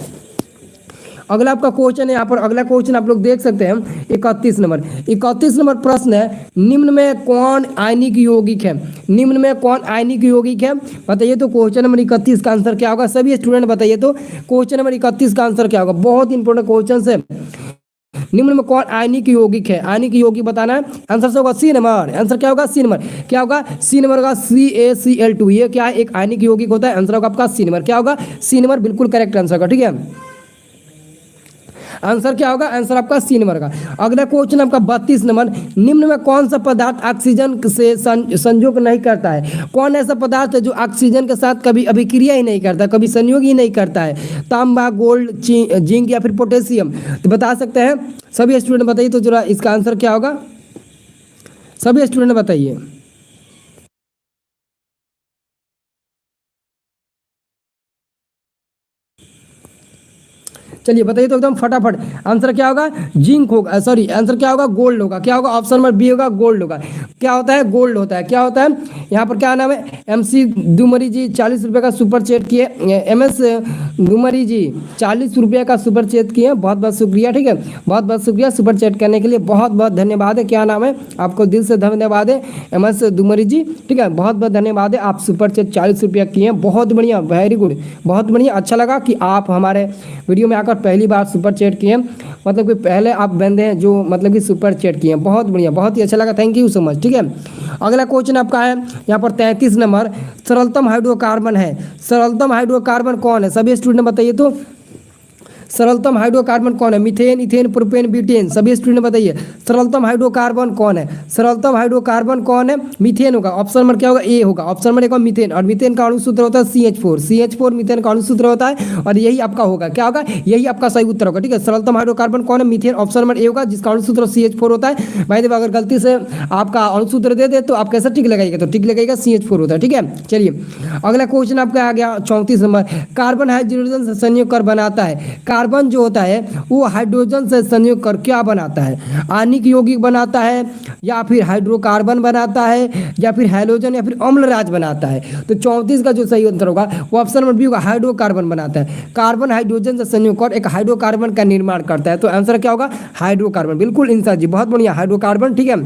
अगला आपका क्वेश्चन है यहाँ पर। अगला क्वेश्चन आप लोग देख सकते हैं 31 नंबर। 31 नंबर प्रश्न है, निम्न में कौन आयनिक यौगिक है? निम्न में कौन आयनिक यौगिक है? बताइए तो क्वेश्चन नंबर 31 का आंसर क्या होगा? सभी स्टूडेंट बताइए तो क्वेश्चन नंबर 31 का आंसर क्या होगा? बहुत इंपॉर्टेंट क्वेश्चन है। निम्न में कौन आयनिक यौगिक है? आयनिक यौगिक बताना है। आंसर से होगा सी नंबर। आंसर क्या होगा? C number. क्या होगा? सी नंबर होगा CaCl2। ये क्या है? एक आयनिक यौगिक होता है। आंसर होगा आपका सी नंबर। क्या होगा? सी नंबर बिल्कुल करेक्ट आंसर होगा। ठीक है, आंसर क्या होगा? आंसर आपका सी नंबर का। अगला क्वेश्चन आपका 32 नंबर। निम्न में कौन सा पदार्थ ऑक्सीजन से संयोग नहीं करता है? कौन ऐसा पदार्थ है जो ऑक्सीजन के साथ कभी अभिक्रिया ही नहीं करता, कभी संयोग ही नहीं करता है? तांबा, गोल्ड, जिंक या फिर पोटेशियम? तो बता सकते हैं सभी स्टूडेंट बताइए तो जरा इसका आंसर क्या होगा? सभी स्टूडेंट बताइए। चलिए बताइए तो एकदम फटाफट। आंसर क्या होगा? जिंक होगा, सॉरी आंसर क्या होगा? गोल्ड होगा। क्या होगा? ऑप्शन नंबर बी होगा, गोल्ड होगा। क्या होता है? गोल्ड होता है। क्या होता है? यहाँ पर क्या नाम है? MC दुमरी जी 40 रुपये का सुपर चैट किए। MS दुमरी जी 40 रुपये का सुपर चैट किए, बहुत बहुत शुक्रिया। ठीक है, बहुत बहुत शुक्रिया सुपर चैट करने के लिए, बहुत बहुत धन्यवाद है। क्या नाम है? आपको दिल से धन्यवाद है MS दुमरी जी। ठीक है, बहुत बहुत धन्यवाद है। आप सुपर चैट 40 रुपये किए, बहुत बढ़िया, वेरी गुड, बहुत बढ़िया। अच्छा लगा कि आप हमारे वीडियो में आकर पहली बार सुपर चैट किए, मतलब कि पहले आप बंदे हैं जो मतलब कि सुपर चैट किए। बहुत बढ़िया, बहुत ही अच्छा लगा, थैंक यू सो मच। ठीक है, अगला क्वेश्चन आपका है यहाँ पर 33 नंबर। सरलतम हाइड्रोकार्बन है। सरलतम हाइड्रोकार्बन कौन है? सभी स्टूडेंट बताइए तो सरलतम हाइड्रोकार्बन कौन है? Methane, ethane, propane, butane? सभी स्टूडेंट बताइए सरलतम हाइड्रोकार्बन कौन है? सरलतम हाइड्रोकार्बन कौन है? मीथेन होगा। ऑप्शन नंबर क्या होगा? ए होगा। ऑप्शन नंबर एक होगा मीथेन, और मीथेन का अणुसूत्र होता है CH4। CH4 मीथेन का अणुसूत्र होता है, और यही आपका होगा। क्या होगा? यही आपका सही उत्तर होगा। ठीक है, सरलतम हाइड्रोकार्बन कौन है? मीथेन। ऑप्शन नंबर ए होगा, जिसका अणुसूत्र CH4 होता है। भाई देखो, अगर गलती से आपका अणुसूत्र दे दे तो आप कैसे टिक लगाइएगा? तो टिक लगाइएगा CH4 होता है। ठीक है, चलिए अगला क्वेश्चन आपका आ गया 34 नंबर। कार्बन हाइड्रोजन से संयोग कर बनाता है। कार्बन जो होता है वो हाइड्रोजन से संयोग कर क्या बनाता है? आयनिक यौगिक बनाता है, या फिर हाइड्रोकार्बन बनाता है, या फिर हैलोजन, या फिर अम्लराज बनाता है? तो 34 का जो सही उत्तर होगा वो ऑप्शन नंबर बी होगा, हाइड्रोकार्बन बनाता है। कार्बन हाइड्रोजन से संयोग कर एक हाइड्रोकार्बन का निर्माण करता है। तो आंसर क्या होगा? हाइड्रोकार्बन। बिल्कुल इंसार जी, बहुत बढ़िया, हाइड्रोकार्बन। ठीक है,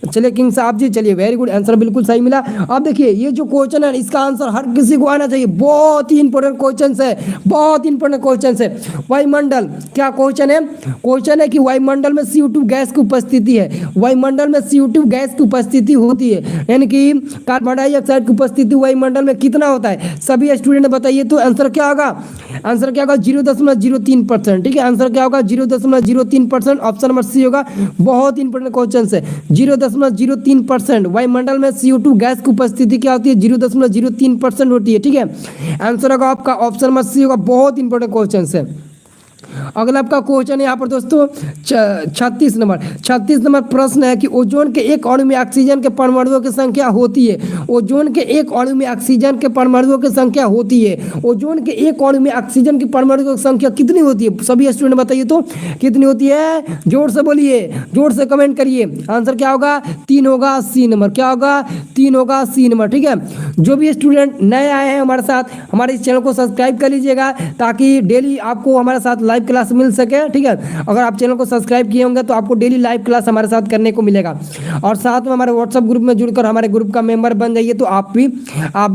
चलिए किंग साहब जी, चलिए वेरी गुड, आंसर बिल्कुल सही मिला। अब देखिए ये जो क्वेश्चन है इसका आंसर हर किसी को आना चाहिए। बहुत ही इंपॉर्टेंट क्वेश्चन है, बहुत इंपॉर्टेंट क्वेश्चन है। वायुमंडल, क्या क्वेश्चन है? क्वेश्चन है कि वायुमंडल में CO2 गैस की उपस्थिति है। वायुमंडल में CO2 गैस की उपस्थिति होती है, यानी कि कार्बन डाइऑक्साइड की उपस्थिति वायुमंडल में कितना होता है? सभी स्टूडेंट बताइए तो आंसर क्या होगा? आंसर क्या होगा? 0.03%। ठीक है, आंसर क्या होगा? 0.03%। ऑप्शन नंबर सी होगा। बहुत इंपॉर्टेंट क्वेश्चन है। 0.03% वायुमंडल में CO2 गैस की उपस्थिति क्या होती है? 0.03% होती है। ठीक है, आंसर होगा आपका ऑप्शन नंबर सी होगा। बहुत इंपॉर्टेंट क्वेश्चन है। अगला आपका क्वेश्चन है यहाँ पर दोस्तों 36 नंबर। 36 नंबर प्रश्न है कि ओजोन के एक अणु में ऑक्सीजन के परमाणुओं की संख्या होती है। ओजोन के एक अणु में ऑक्सीजन के परमाणुओं की संख्या होती है। ओजोन के एक अणु में ऑक्सीजन की परमाणुओं की संख्या कितनी होती है? सभी स्टूडेंट बताइए तो कितनी होती है? जोर से बोलिए, जोर से कमेंट करिए। आंसर क्या होगा? 3 होगा, सी नंबर। क्या होगा? 3 होगा, सी नंबर। ठीक है, जो भी स्टूडेंट नए आए हैं हमारे साथ, हमारे इस चैनल को सब्सक्राइब कर लीजिएगा ताकि डेली आपको हमारे साथ लाइव लाइव क्लास मिल सके, ठीक है। अगर आप चैनल को सब्सक्राइब किए होंगे तो आपको डेली लाइव क्लास हमारे साथ करने को मिलेगा। और साथ में हमारे व्हाट्सएप ग्रुप में जुड़कर हमारे ग्रुप का मेंबर बन जाइए। तो आप भी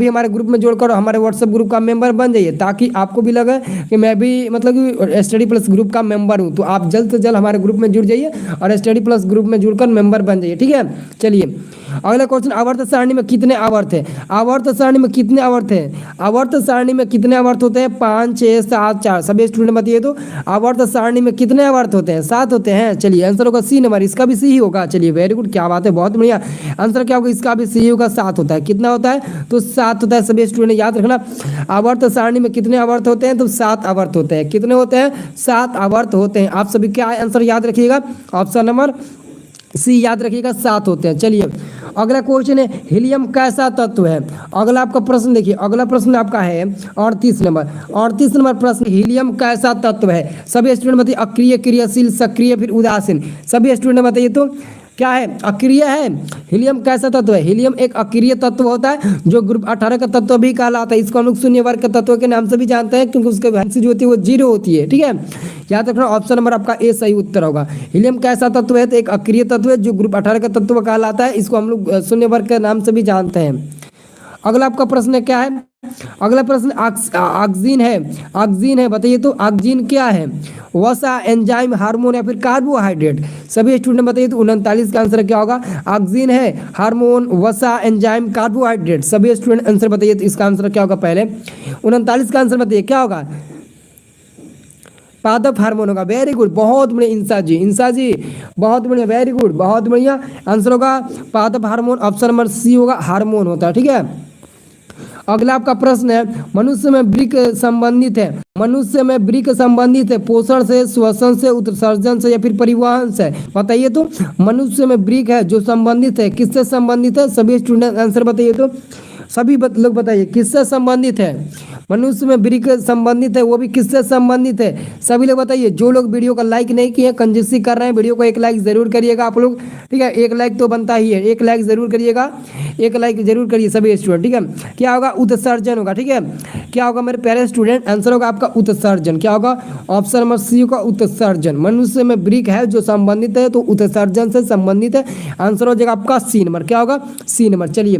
हमारे ग्रुप में जुड़कर हमारे व्हाट्सएप ग्रुप का मेंबर बन जाइए, ताकि आपको भी लगे कि मैं भी मतलब कि स्टडी प्लस ग्रुप का मेंबर हूँ। तो आप जल्द से जल्द हमारे ग्रुप में जुड़ जाइए और स्टडी प्लस ग्रुप में जुड़कर मेंबर बन जाइए, ठीक है। चलिए अगला क्वेश्चन, आवर्त सारणी में कितने आवर्त है? आवर्त सारणी में कितने आवर्त है? आवर्त सारणी में कितने आवर्त होते हैं? 5, 6, 7, 4। सभी स्टूडेंट बताइए तो आवर्त सारणी में कितने आवर्त होते हैं? 7 होते हैं। चलिए आंसर होगा सी नंबर, इसका भी सी ही होगा। चलिए वेरी गुड, क्या बात है, बहुत बढ़िया। आंसर क्या होगा? इसका भी सी होगा, 7 होता है। कितना होता है? तो 7 होता है। सभी स्टूडेंट याद रखना, आवर्त सारणी में कितने आवर्त होते हैं? तो 7 आवर्त होते हैं। कितने होते हैं? 7 आवर्त होते हैं। आप सभी क्या आंसर याद रखिएगा? ऑप्शन नंबर सी याद रखिएगा, 7 होते हैं। चलिए अगला क्वेश्चन है, हीलियम कैसा तत्व है? अगला आपका प्रश्न देखिए, अगला प्रश्न आपका है 38 नंबर। 38 नंबर प्रश्न, हीलियम कैसा तत्व है? सभी स्टूडेंट बताइए, अक्रिय, क्रियाशील, सक्रिय, फिर उदासीन। सभी स्टूडेंट बताइए तो क्या है? अक्रिय है। हीलियम कैसा तत्व है? हीलियम एक अक्रिय तत्व होता है जो ग्रुप 18 का तत्व भी कहलाता है। इसको हम लोग शून्य वर्ग के तत्व के नाम से भी जानते हैं, क्योंकि उसकी वैलेंसी जो होती है वो 0 होती है, ठीक है। याद रखना, ऑप्शन नंबर आपका ए सही उत्तर होगा। हीलियम कैसा तत्व है? तो एक अक्रिय तत्व है जो ग्रुप 18 का तत्व कहलाता है। इसको हम लोग शून्य वर्ग के नाम से भी जानते हैं। अगला आपका प्रश्न क्या है? अगला प्रश्न ऑक्सीजन है। ऑक्सीजन है, बताइए तो ऑक्सीजन क्या है? वसा, एंजाइम, हार्मोन या फिर कार्बोहाइड्रेट। सभी स्टूडेंट बताइए तो 39 का आंसर क्या होगा? ऑक्सीजन है, हार्मोन, वसा, एंजाइम, कार्बोहाइड्रेट। सभी स्टूडेंट आंसर बताइए तो इसका आंसर क्या होगा? पहले 39 का आंसर बताइए क्या होगा? पादप हार्मोन होगा। वेरी गुड, बहुत बढ़िया इंसा जी बहुत बढ़िया, वेरी गुड, बहुत बढ़िया। आंसर होगा पादप हार्मोन, ऑप्शन नंबर सी होगा, हार्मोन होता है, ठीक है। अगला आपका प्रश्न है, मनुष्य में वृक्क संबंधित है। मनुष्य में वृक्क संबंधित है पोषण से, श्वसन से, उत्सर्जन से या फिर परिवहन से। बताइए तो मनुष्य में वृक्क है जो संबंधित है, किससे संबंधित है? सभी स्टूडेंट आंसर बताइए तो सभी लोग बताइए किससे संबंधित है? मनुष्य में वृक्क संबंधित है, वो भी किससे संबंधित है? सभी लोग बताइए। जो लोग वीडियो का लाइक नहीं किए, कंजूसी कर रहे हैं, वीडियो को 1 लाइक जरूर करिएगा आप लोग, ठीक है। 1 लाइक तो बनता ही है, 1 लाइक जरूर करिएगा, 1 लाइक जरूर करिए सभी स्टूडेंट, ठीक है। क्या होगा? उत्सर्जन होगा, ठीक है। क्या होगा मेरे प्यारे स्टूडेंट? आंसर होगा आपका उत्सर्जन। क्या होगा? ऑप्शन नंबर सी होगा, उत्सर्जन। मनुष्य में वृक्क है जो संबंधित है तो उत्सर्जन से संबंधित है। आंसर हो जाएगा आपका सी नंबर। क्या होगा? C number. चलिए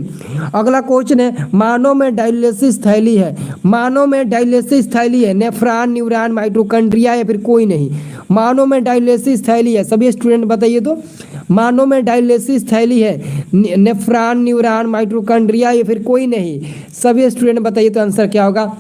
अगला क्वेश्चन है, मानव में डायलिसिस थैली है। मानव में डायलिसिस थैली है, नेफ्रॉन, न्यूरॉन, माइटोकॉन्ड्रिया या फिर कोई नहीं। मानव में डायलिसिस थैली है, सभी स्टूडेंट बताइए तो मानव में डायलिसिस थैली है, नेफ्रॉन, न्यूरॉन, माइटोकॉन्ड्रिया या फिर कोई नहीं। सभी स्टूडेंट बताइए तो आंसर क्या होगा?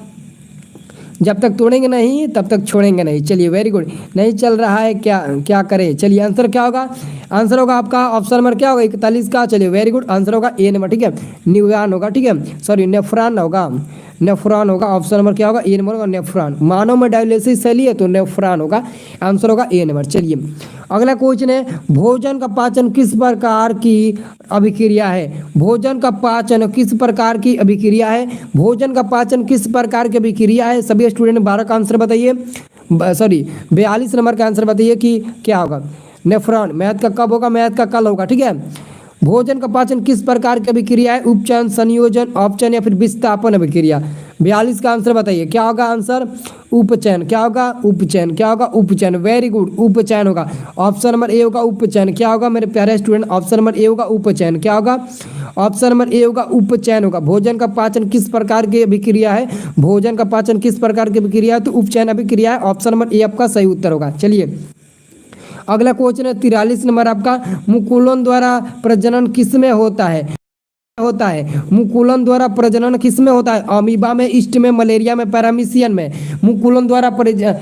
जब तक तोड़ेंगे नहीं तब तक छोड़ेंगे नहीं। चलिए वेरी गुड, नहीं चल रहा है क्या करें? चलिए आंसर क्या होगा? आंसर होगा आपका ऑप्शन नंबर क्या होगा? 41 का। चलिए वेरी गुड, आंसर होगा ए नंबर, ठीक है। न्यूरॉन होगा, ठीक है, सॉरी नेफ्रॉन होगा, नेफ्रॉन होगा। ऑप्शन नंबर क्या होगा? ए नंबर होगा, नेफ्रॉन। मानव में डायलिसिस थैली है तो नेफ्रॉन होगा, आंसर होगा ए नंबर। चलिए अगला क्वेश्चन है, भोजन का पाचन किस प्रकार की अभिक्रिया है? भोजन का पाचन किस प्रकार की अभिक्रिया है? भोजन का पाचन किस प्रकार की अभिक्रिया है? सभी स्टूडेंट 12 का आंसर बताइए, सॉरी 42 नंबर का आंसर बताइए कि क्या होगा? नेफ्रॉन। मैथ का कब होगा? मैथ का कल होगा, ठीक है। भोजन का पाचन किस प्रकार की अभिक्रिया है? उपचयन, संयोजन, अपचयन या फिर विस्थापन अभिक्रिया। 42 का आंसर बताइए क्या होगा? आंसर उपचयन। क्या होगा? उपचयन। क्या होगा? उपचयन। वेरी गुड, उपचयन होगा, ऑप्शन नंबर ए होगा, उपचयन। क्या होगा मेरे प्यारे स्टूडेंट? ऑप्शन नंबर ए होगा, उपचयन। क्या होगा? ऑप्शन नंबर ए होगा, उपचयन होगा। भोजन का पाचन किस प्रकार की अभिक्रिया है? भोजन का पाचन किस प्रकार की अभिक्रिया है? तो उपचयन अभिक्रिया है, ऑप्शन नंबर ए आपका सही उत्तर होगा। चलिए अगला क्वेश्चन है 43 नंबर आपका, मुकुलन द्वारा प्रजनन किस में होता है? मुकुलन द्वारा प्रजनन किस में होता है? अमीबा में, ईस्ट में, मलेरिया में, पैरामीशियन में। मुकुलन द्वारा प्रजनन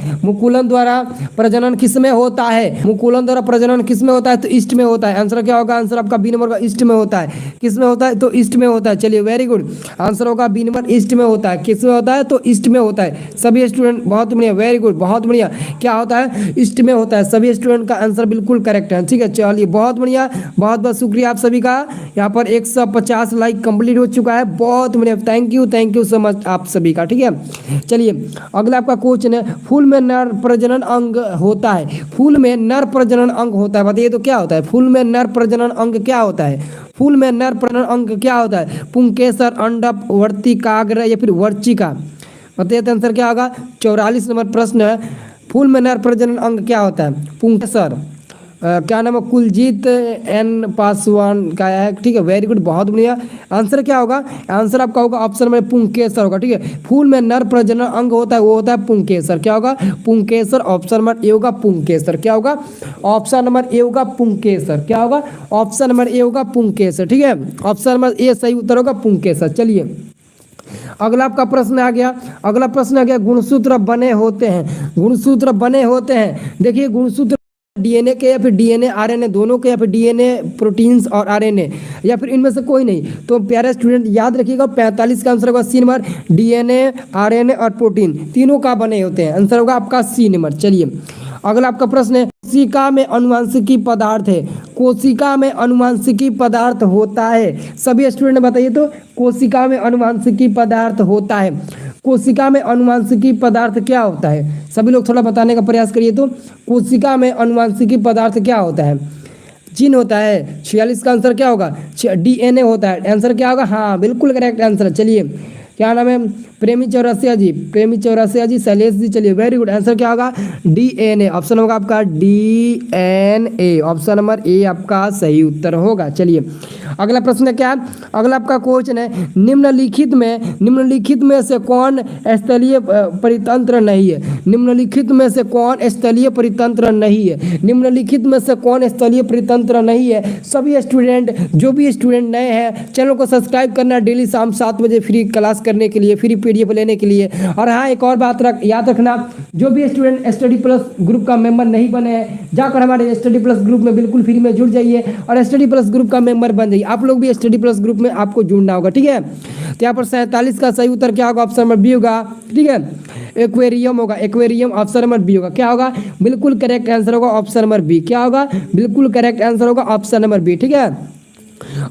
किस में होता है? मुकुलन द्वारा प्रजनन किस में होता है? तो ईस्ट में होता है। आंसर क्या होगा? आंसर आपका बी नंबर का ईस्ट में होता है। किस में होता है? तो ईस्ट में होता है। चलिए वेरी गुड, आंसर होगा बी नंबर, ईस्ट में होता है। किस में होता है? तो ईस्ट में होता है। सभी स्टूडेंट बहुत बढ़िया, वेरी गुड, बहुत बढ़िया। क्या होता है? ईस्ट में होता है। सभी स्टूडेंट का आंसर बिल्कुल करेक्ट है, ठीक है। चलिए बहुत बढ़िया, बहुत बहुत शुक्रिया आप सभी का। यहाँ पर 150 लाइक कंप्लीट हो चुका है, बहुत बढ़िया, थैंक यू सो मच आप सभी का, ठीक है। चलिए अगला आपका क्वेश्चन है, फूल में नर प्रजनन अंग होता है। फूल में नर प्रजनन अंग होता है, बताइए तो क्या होता है? फूल में नर प्रजनन अंग क्या होता है? फूल में नर प्रजनन अंग क्या होता है? पुंकेसर, अंडप, वर्तिकाग्र या फिर वर्चिका। बताइए तो आंसर क्या होगा? 44 नंबर प्रश्न है, फूल में नर प्रजनन अंग क्या होता है? पुंकेसर। क्या नाम है? कुलजीत एन पासवान का है, ठीक है, वेरी गुड, बहुत बढ़िया। आंसर क्या होगा? आंसर आपका होगा ऑप्शन में पुंकेसर होगा, ठीक है। फूल में नर प्रजनन अंग होता है वो होता है पुंकेसर। क्या होगा? पुंकेसर। ऑप्शन नंबर ए होगा पुंकेसर। क्या होगा? ऑप्शन नंबर ए होगा पुंकेसर। क्या होगा? ऑप्शन नंबर ए होगा पुंकेसर, ठीक है। ऑप्शन नंबर ए सही उत्तर होगा पुंकेसर। चलिए अगला आपका प्रश्न आ गया। अगला प्रश्न आ गया, गुणसूत्र बने होते हैं। गुणसूत्र बने होते हैं, देखिए गुणसूत्र डीएनए के या फिर डीएनए आरएनए दोनों के, या फिर डीएनए प्रोटीन्स और आरएनए, या फिर इनमें से कोई नहीं। तो प्यारे स्टूडेंट याद रखिएगा 45 का आंसर होगा सी नंबर। डीएनए, आरएनए और प्रोटीन तीनों का बने होते हैं। आंसर होगा आपका सी नंबर। चलिए अगला आपका प्रश्न है, कोशिका में अनुवांशिकी पदार्थ है। कोशिका में अनुवांशिकी पदार्थ होता है। सभी स्टूडेंट बताइए तो कोशिका में अनुवांशिकी पदार्थ होता है। कोशिका में अनुवांशिकी पदार्थ क्या होता है? सभी लोग थोड़ा बताने का प्रयास करिए तो कोशिका में अनुवांशिकी पदार्थ क्या होता है? जीन होता है। 46 का आंसर क्या होगा? डीएनए होता है। आंसर क्या होगा? हाँ बिल्कुल करेक्ट आंसर। चलिए क्या नाम है? प्रेमी चौरसिया जी, प्रेमी चौरसिया जी, शैलेश जी, चलिए वेरी गुड। आंसर क्या होगा? डीएनए। ऑप्शन होगा आपका डीएनए। ऑप्शन नंबर ए आपका सही उत्तर होगा। चलिए अगला प्रश्न क्या है? अगला आपका क्वेश्चन है, निम्नलिखित में से कौन स्थलीय परितंत्र नहीं है? निम्नलिखित में से कौन स्थलीय परितंत्र नहीं है? निम्नलिखित में से कौन स्थलीय परितंत्र नहीं है? सभी स्टूडेंट, जो भी स्टूडेंट नए हैं चैनल को सब्सक्राइब करना, डेली शाम 7 बजे फ्री क्लास करने के लिए, फ्री पीडीएफ लेने के लिए। और हाँ एक और बात याद रखना, जो भी स्टूडेंट स्टडी प्लस ग्रुप का मेंबर नहीं बने हैं जाकर हमारे स्टडी प्लस ग्रुप में बिल्कुल फ्री में जुड़ जाइए और स्टडी प्लस ग्रुप का मेंबर बन जाइए। आप लोग भी स्टडी प्लस ग्रुप में आपको जुड़ना होगा, ठीक है। तो यहाँ पर 47 का सही उत्तर क्या होगा? ऑप्शन नंबर बी होगा, ठीक है। एक्वेरियम होगा, एक्वेरियम। ऑप्शन नंबर बी होगा। क्या होगा? बिल्कुल करेक्ट आंसर होगा ऑप्शन नंबर बी। क्या होगा? बिल्कुल करेक्ट आंसर होगा ऑप्शन नंबर बी, ठीक है।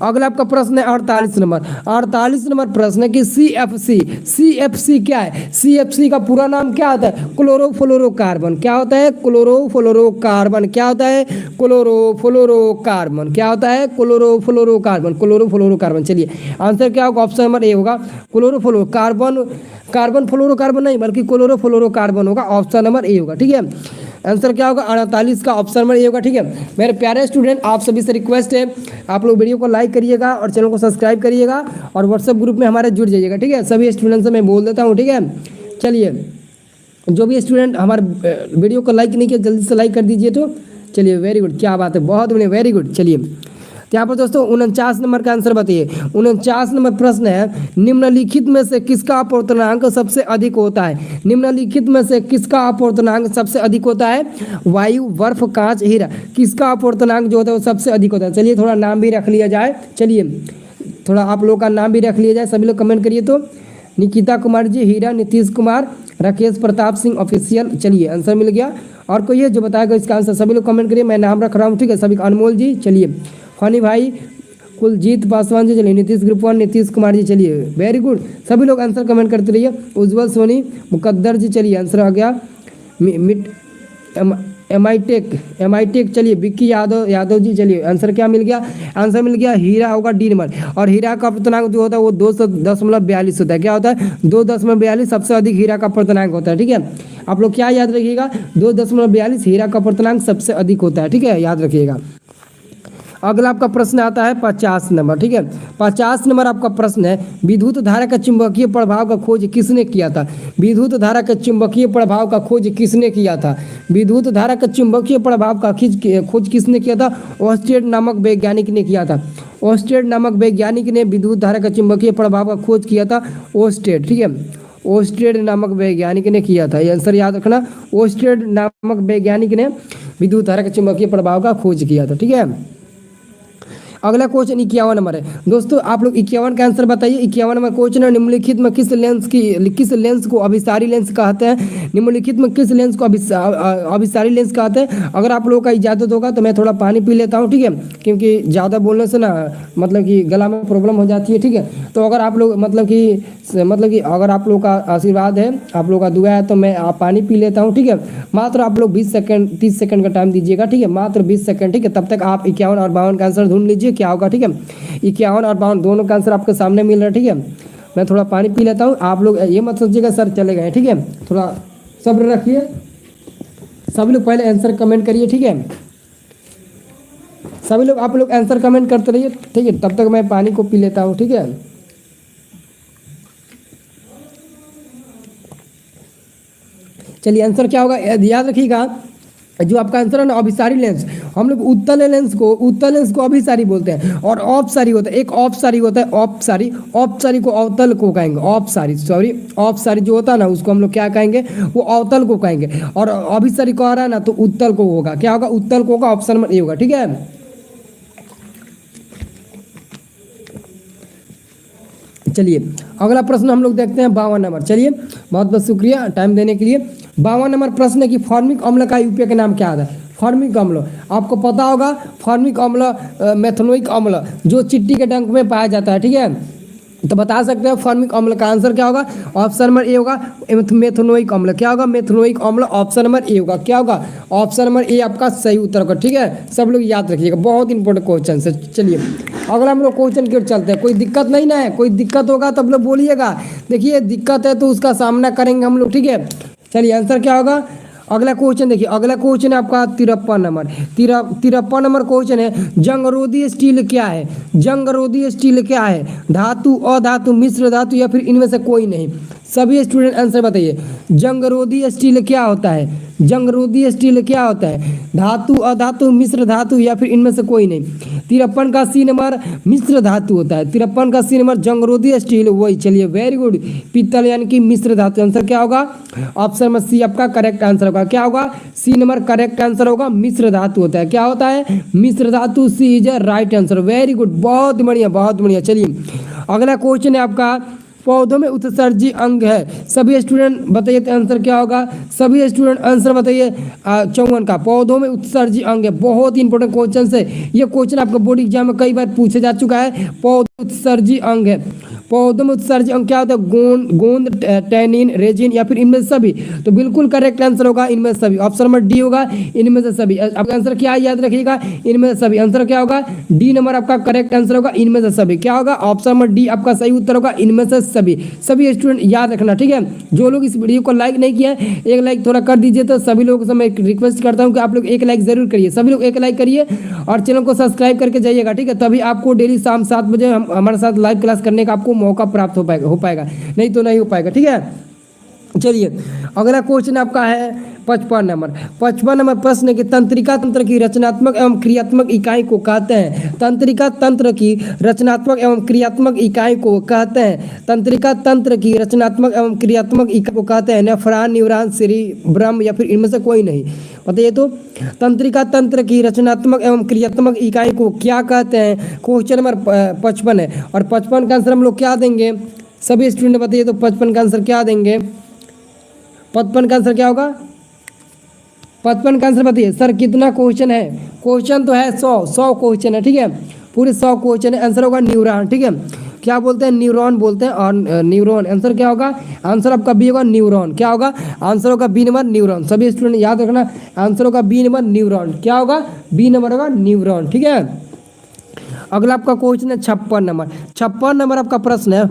अगला आपका प्रश्न है 48 नंबर। 48 नंबर प्रश्न है कि सीएफसी क्या है? सीएफसी का पूरा नाम क्या होता है? क्लोरोफ्लोरोकार्बन। क्या होता है? क्लोरोफ्लोरोकार्बन। क्या होता है? क्लोरोफ्लोरोकार्बन। क्या होता है? Chlorofluorocarbon, chlorofluorocarbon. चलिए आंसर क्या होगा? ऑप्शन नंबर ए होगा क्लोरोफ्लोरोकार्बन। कार्बन फ्लोरोकार्बन नहीं बल्कि क्लोरोफ्लोरोकार्बन होगा। ऑप्शन नंबर ए होगा, ठीक है। आंसर क्या होगा? 48 का ऑप्शन नंबर ए होगा, ठीक है। मेरे प्यारे स्टूडेंट आप सभी से रिक्वेस्ट है, आप लोग वीडियो को लाइक करिएगा और चैनल को सब्सक्राइब करिएगा और व्हाट्सएप ग्रुप में हमारे जुड़ जाइएगा, ठीक है। सभी स्टूडेंट से मैं बोल देता हूँ, ठीक है। चलिए जो भी स्टूडेंट हमारे वीडियो को लाइक नहीं किया जल्दी से लाइक कर दीजिए। तो चलिए वेरी गुड, क्या बात है, बहुत बढ़िया, वेरी गुड। चलिए तो यहाँ पर दोस्तों 49 नंबर का आंसर बताइए। 49 नंबर प्रश्न है, निम्नलिखित में से किसका अपवर्तनांक सबसे अधिक होता है? निम्नलिखित में से किसका अपवर्तनांक सबसे अधिक होता है? वायु, बर्फ, कांच, हीरा, किसका अपवर्तनांक जो होता है वो सबसे अधिक होता है? चलिए थोड़ा नाम भी रख लिया जाए। चलिए थोड़ा आप लोग का नाम भी रख लिया जाए, सभी लोग कमेंट करिए तो। निकिता कुमार जी, हीरा, नीतीश कुमार, राकेश प्रताप सिंह ऑफिशियल। चलिए आंसर मिल गया। और कोई है जो बताएगा इसका आंसर? सभी लोग कमेंट करिए, मैं नाम रख रहा हूँ, ठीक है। सभी अनमोल जी, चलिए फनी भाई, कुलजीत पासवान जी, चलिए नीतीश ग्रुप 1, नीतीश कुमार जी, चलिए वेरी गुड। सभी लोग आंसर कमेंट करते रहिए। उज्जवल सोनी, मुकद्दर जी, चलिए आंसर आ गया। एमआईटेक, चलिए विक्की यादव जी, चलिए आंसर क्या मिल गया? आंसर मिल गया हीरा होगा, डी नंबर। और हीरा का अपवर्तनांक जो होता है वो 2.42 होता है। क्या होता है? 2.42 सबसे अधिक हीरा का अपवर्तनांक होता है, ठीक है। आप लोग क्या याद रखिएगा? 2.42 हीरा का अपवर्तनांक सबसे अधिक होता है, ठीक है, याद रखिएगा। अगला आपका प्रश्न आता है 50 नंबर, ठीक है। 50 नंबर आपका प्रश्न है, विद्युत धारा का चुंबकीय प्रभाव का खोज किसने किया था? विद्युत धारा का चुंबकीय प्रभाव का खोज किसने किया था? विद्युत धारा का चुंबकीय प्रभाव का खोज किसने किया था? ऑस्टेड नामक वैज्ञानिक ने किया था। ऑस्टेड नामक वैज्ञानिक ने विद्युत धारा का चुंबकीय प्रभाव का खोज किया था। ऑस्टेड, ठीक है, ऑस्टेड नामक वैज्ञानिक ने किया था। ये आंसर याद रखना, ऑस्टेड नामक वैज्ञानिक ने विद्युत धारा के चुंबकीय प्रभाव का खोज किया था, ठीक है। अगला क्वेश्चन 51 नंबर है। दोस्तों आप लोग 51 का आंसर बताइए। 51 नंबर क्वेश्चन है, निम्नलिखित में किस लेंस को अभिसारी लेंस कहते हैं? निम्नलिखित में किस लेंस को अभिसारी लेंस कहते हैं? अगर आप लोगों का इजाजत होगा तो मैं थोड़ा पानी पी लेता हूँ, ठीक है, क्योंकि ज़्यादा बोलने से ना मतलब कि गला में प्रॉब्लम हो जाती है, ठीक है। तो अगर आप लोग मतलब कि अगर आप लोग का आशीर्वाद है, आप लोग का दुआ है तो मैं पानी पी लेता हूँ, ठीक है। मात्र आप लोग 20 सेकंड 30 सेकंड का टाइम दीजिएगा, ठीक है, मात्र 20 सेकंड, ठीक है। तब तक आप 51 और 52 का आंसर ढूंढ लीजिए क्या होगा, ठीक है। 51 और 52 दोनों का आंसर आपके सामने मिल रहा है, ठीक है। मैं थोड़ा पानी पी लेता हूँ, आप लोग ये मत सोचिएगा सर चले गए, ठीक है, थोड़ा सब्र रखिए। सभी लोग पहले आंसर कमेंट करिए, ठीक है। सभी लोग आप लोग आंसर कमेंट करते रहिए, ठीक है। तब तक मैं पानी को पी लेता हूँ, ठीक है। चलिए आंसर क्या होगा याद रखिएगा। जो आपका आंसर है ना अभिसारी लेंस, हम लोग उत्तल लेंस को अभिसारी बोलते हैं, और औपसारी होता है, एक औपसारी होता है, औपसारी को अवतल को कहेंगे, औपसारी जो होता है ना उसको हम लोग क्या कहेंगे, वो अवतल को कहेंगे। और अभिसारी को आ रहा है ना तो उत्तल को होगा, क्या होगा, उत्तल को होगा, ऑप्शन नंबर ए होगा, ठीक है। चलिए अगला प्रश्न हम लोग देखते हैं 52 नंबर। चलिए बहुत बहुत शुक्रिया टाइम देने के लिए। 52 नंबर प्रश्न है कि फॉर्मिक अम्ल का यूपीए का नाम क्या आता है। फॉर्मिक अम्ल आपको पता होगा, फॉर्मिक अम्ल मेथनोइक अम्ल जो चिट्टी के डंक में पाया जाता है, ठीक है। तो बता सकते हैं फॉर्मिक अम्ल का आंसर क्या होगा, ऑप्शन नंबर ए होगा मेथनोइक अम्ल। क्या होगा, मेथनोइक अम्ल, ऑप्शन नंबर ए होगा। क्या होगा, ऑप्शन नंबर ए आपका सही उत्तर होगा, ठीक है। सब लोग याद रखिएगा, बहुत इंपॉर्टेंट क्वेश्चन है। चलिए अगला हम लोग क्वेश्चन की ओर चलते हैं। कोई दिक्कत नहीं ना है, कोई दिक्कत होगा तब लोग बोलिएगा। देखिए दिक्कत है तो उसका सामना करेंगे हम लोग, ठीक है। चलिए आंसर क्या होगा, अगला क्वेश्चन देखिए। अगला क्वेश्चन है आपका 53 नंबर। 53 नंबर क्वेश्चन है, जंगरोधी स्टील क्या है। जंगरोधी स्टील क्या है, धातु, अधातु, मिश्र धातु या फिर इनमें से कोई नहीं। सभी स्टूडेंट आंसर बताइए, जंगरोधी स्टील क्या होता है। जंगरोधी स्टील क्या होता है, धातु, अधातु, मिश्र धातु या फिर इनमें से कोई नहीं। 53 का सी नंबर मिश्र धातु होता है। 53 का सी नंबर जंगरोधी स्टील, वही। चलिए वेरी गुड, पीतल यानी कि मिश्र धातु। आंसर क्या होगा, ऑप्शन नंबर सी आपका करेक्ट आंसर होगा। क्या होगा, सी नंबर करेक्ट आंसर होगा, मिश्र धातु होता है। क्या होता है, मिश्र धातु, C is a right answer. Very good, बहुत बढ़िया बहुत बढ़िया। चलिए अगला क्वेश्चन है आपका, पौधों में उत्सर्जी अंग है। सभी स्टूडेंट बताइए तो आंसर क्या होगा। सभी स्टूडेंट आंसर बताइए 54 का, पौधों में उत्सर्जी अंग है। बहुत ही इंपॉर्टेंट क्वेश्चन है ये। क्वेश्चन आपका बोर्ड एग्जाम में कई बार पूछा जा चुका है। पौधों में उत्सर्जी अंग है, पौधों में उत्सर्जी अंग क्या होता है, गोंद, टैनिन, रेजिन या फिर इनमें से सभी। तो बिल्कुल करेक्ट आंसर होगा इनमें से सभी, ऑप्शन नंबर डी होगा, इनमें से सभी। आपका आंसर क्या है याद रखिएगा, इनमें से सभी। आंसर क्या होगा, डी नंबर आपका करेक्ट आंसर होगा, इनमें से सभी। क्या होगा, ऑप्शन नंबर डी आपका सही उत्तर होगा, इनमें से सभी। सभी स्टूडेंट याद रखना, ठीक है। जो लोग इस वीडियो को लाइक नहीं किया है, एक लाइक थोड़ा कर दीजिए। तो सभी लोगों से मैं रिक्वेस्ट करता हूँ कि आप लोग एक लाइक जरूर करिए, सभी लोग एक लाइक करिए और चैनल को सब्सक्राइब करके जाइएगा, ठीक है। तभी आपको डेली शाम 7 बजे हमारे साथ लाइव क्लास करने का आपको मौका प्राप्त हो पाएगा, नहीं तो नहीं हो पाएगा, ठीक है। चलिए अगला क्वेश्चन आपका है 55 नंबर। 55 नंबर प्रश्न है कि तंत्रिका तंत्र की रचनात्मक एवं क्रियात्मक इकाई को कहते हैं। तंत्रिका तंत्र की रचनात्मक एवं क्रियात्मक इकाई को कहते हैं। तंत्रिका तंत्र की रचनात्मक एवं क्रियात्मक इकाई को कहते हैं नेफ्रॉन, न्यूरॉन, सेरिब्रम या फिर इनमें से कोई नहीं। बताइए तो तंत्रिका तंत्र की रचनात्मक एवं क्रियात्मक इकाई को क्या कहते हैं। क्वेश्चन नंबर 55 है और 55 का आंसर हम लोग क्या देंगे, सभी स्टूडेंट बताइए तो 55 का आंसर क्या देंगे। 55 का आंसर क्या होगा, 55 का आंसर बताइए सर कितना क्वेश्चन है। क्वेश्चन तो है 100 क्वेश्चन है, ठीक है। पूरे 100 क्वेश्चन है। आंसर होगा न्यूरॉन, ठीक है। क्या बोलते हैं, न्यूरॉन बोलते हैं। और न्यूरॉन आंसर क्या होगा, आंसर आपका बी होगा न्यूरॉन। क्या होगा, आंसर होगा बी नंबर न्यूरॉन। सभी स्टूडेंट याद रखना, आंसर होगा बी नंबर न्यूरॉन। क्या होगा, बी नंबर होगा न्यूरॉन, ठीक है। अगला आपका क्वेश्चन है 56 नंबर। 56 नंबर आपका प्रश्न है,